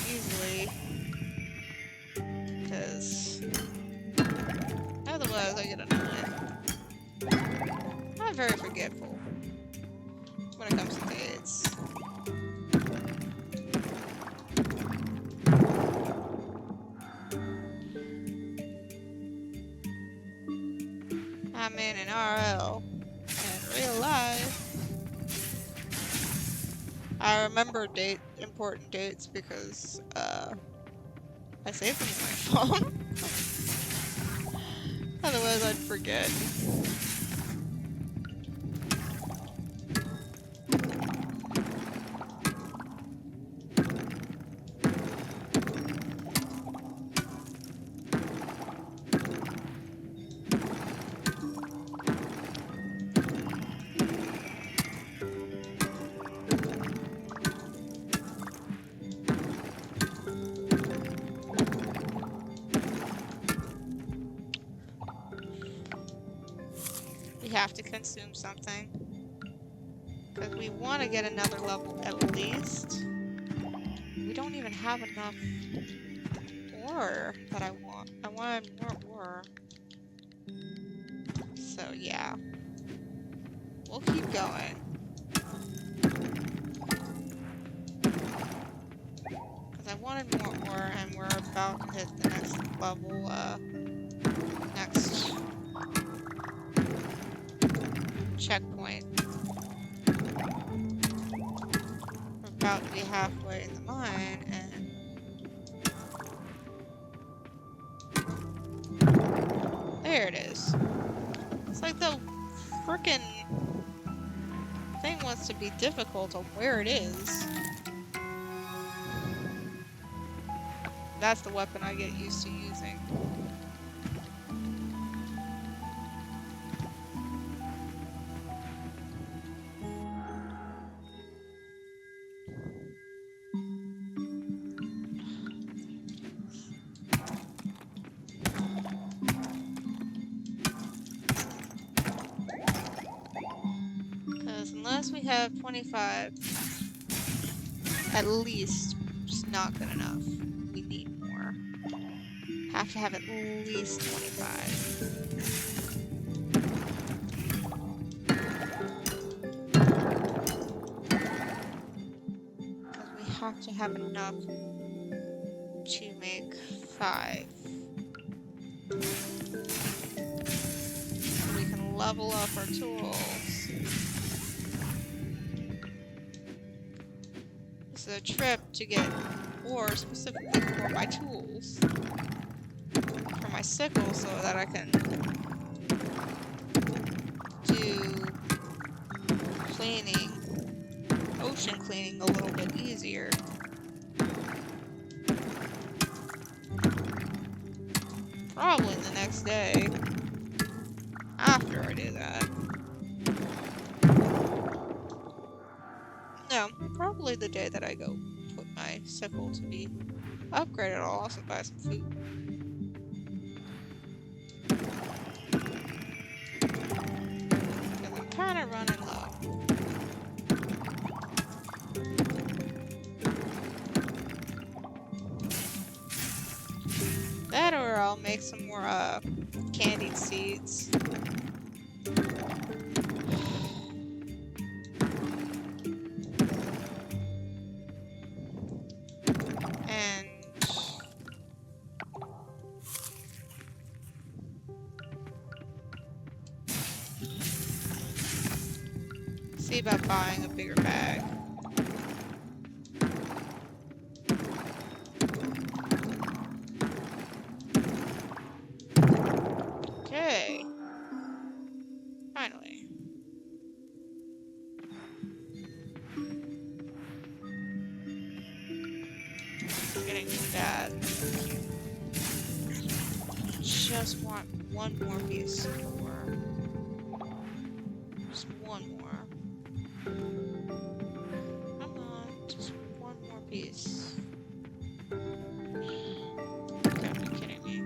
easily. Because otherwise I get annoyed. I'm very forgetful when it comes to dates. I'm in an RL. In real life, I remember important dates because I saved them in my phone. Otherwise, I'd forget. We have to consume something. Because we want to get another level at least. we don't even have enough ore that I want. I wanted more ore. So yeah. We'll keep going. Because I wanted more ore, and we're about to hit the next level, next checkpoint. We're about to be halfway in the mine, and there it is. It's like the frickin' thing wants to be difficult on where it is. That's the weapon I get used to using. Because unless we have 25, at least, it's not good enough. We need more. Have to have at least 25. Because we have to have enough to make 5. So we can level up our tools. This is a trip to get ore specifically for my tools. For my sickle, so that I can do cleaning, ocean cleaning a little bit easier. Probably the next day after I do that. No, probably the day that I go put my sickle to be upgraded. I'll also buy some food. Because I'm kind of running low. That or I'll make some more candied seeds. And see about buying a bigger bag. Okay. Finally. I'm getting bad. Just want one more piece of ore. Just one more. Come on, just one more piece. You gotta be kidding me.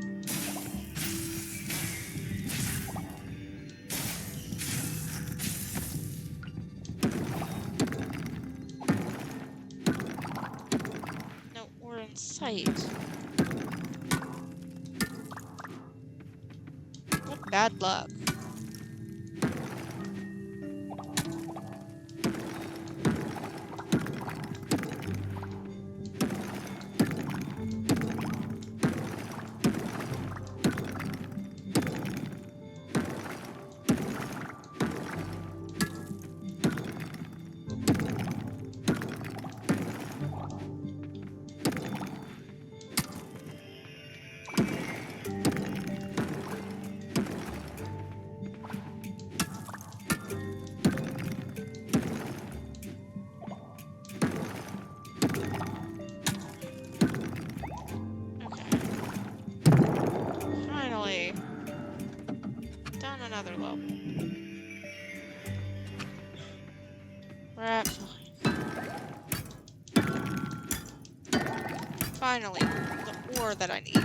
No ore in sight. What bad luck. Finally. Done another level. We're at 5. Finally, the ore that I need.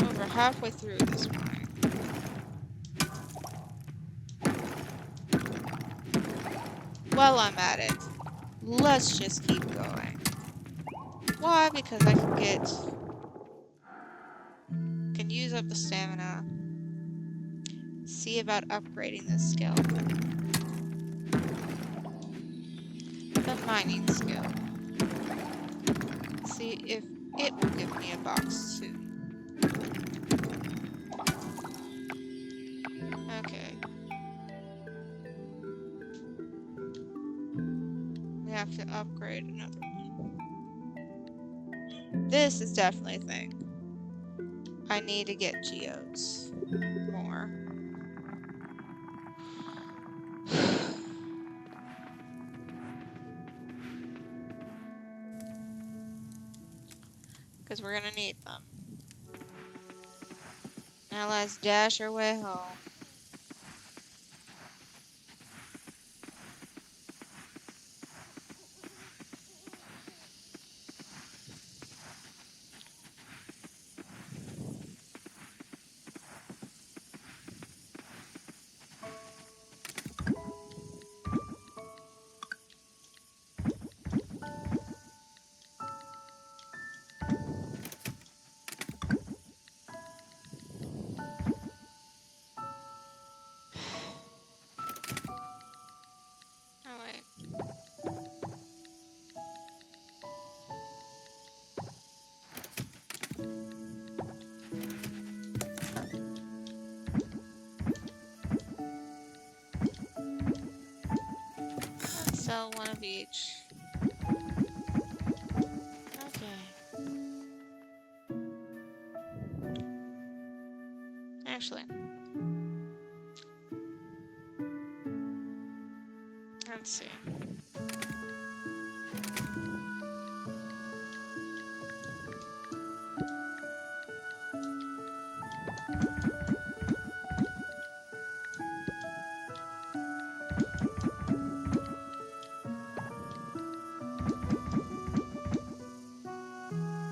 Over halfway through this mine. while I'm at it, let's just keep going. Why? Because I can use up the stamina. See about upgrading this skeleton. The mining skill. See if it will give me a box soon. Okay. We have to upgrade another one. This is definitely a thing. I need to get geodes more. Because we're gonna need them. Now let's dash our way home. Oh wait. Let's sell one of each. Okay. Actually, let's see.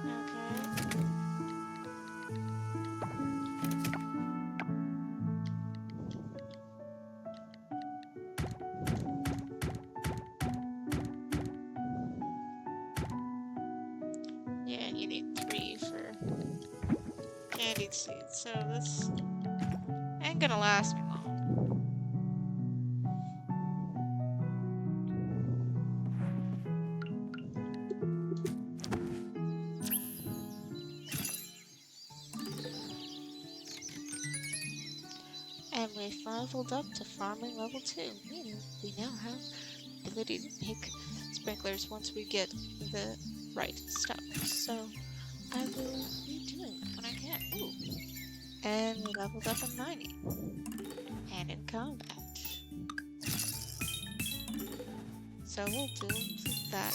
Okay. Yeah, you need 3 for candied seeds, so this ain't gonna last me long. And we've leveled up to farming level 2, meaning we now have the ability to make sprinklers once we get the right stuff. So I will be doing that when I can. Ooh. And we leveled up in mining. And in combat. So we'll do that.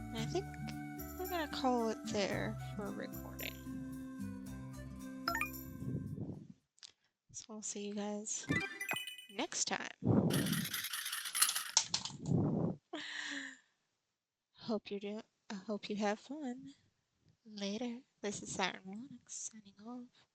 And I think we're gonna call it there for recording. So I'll see you guys next time. Hope you have fun. Later. This is Siren Monix signing off.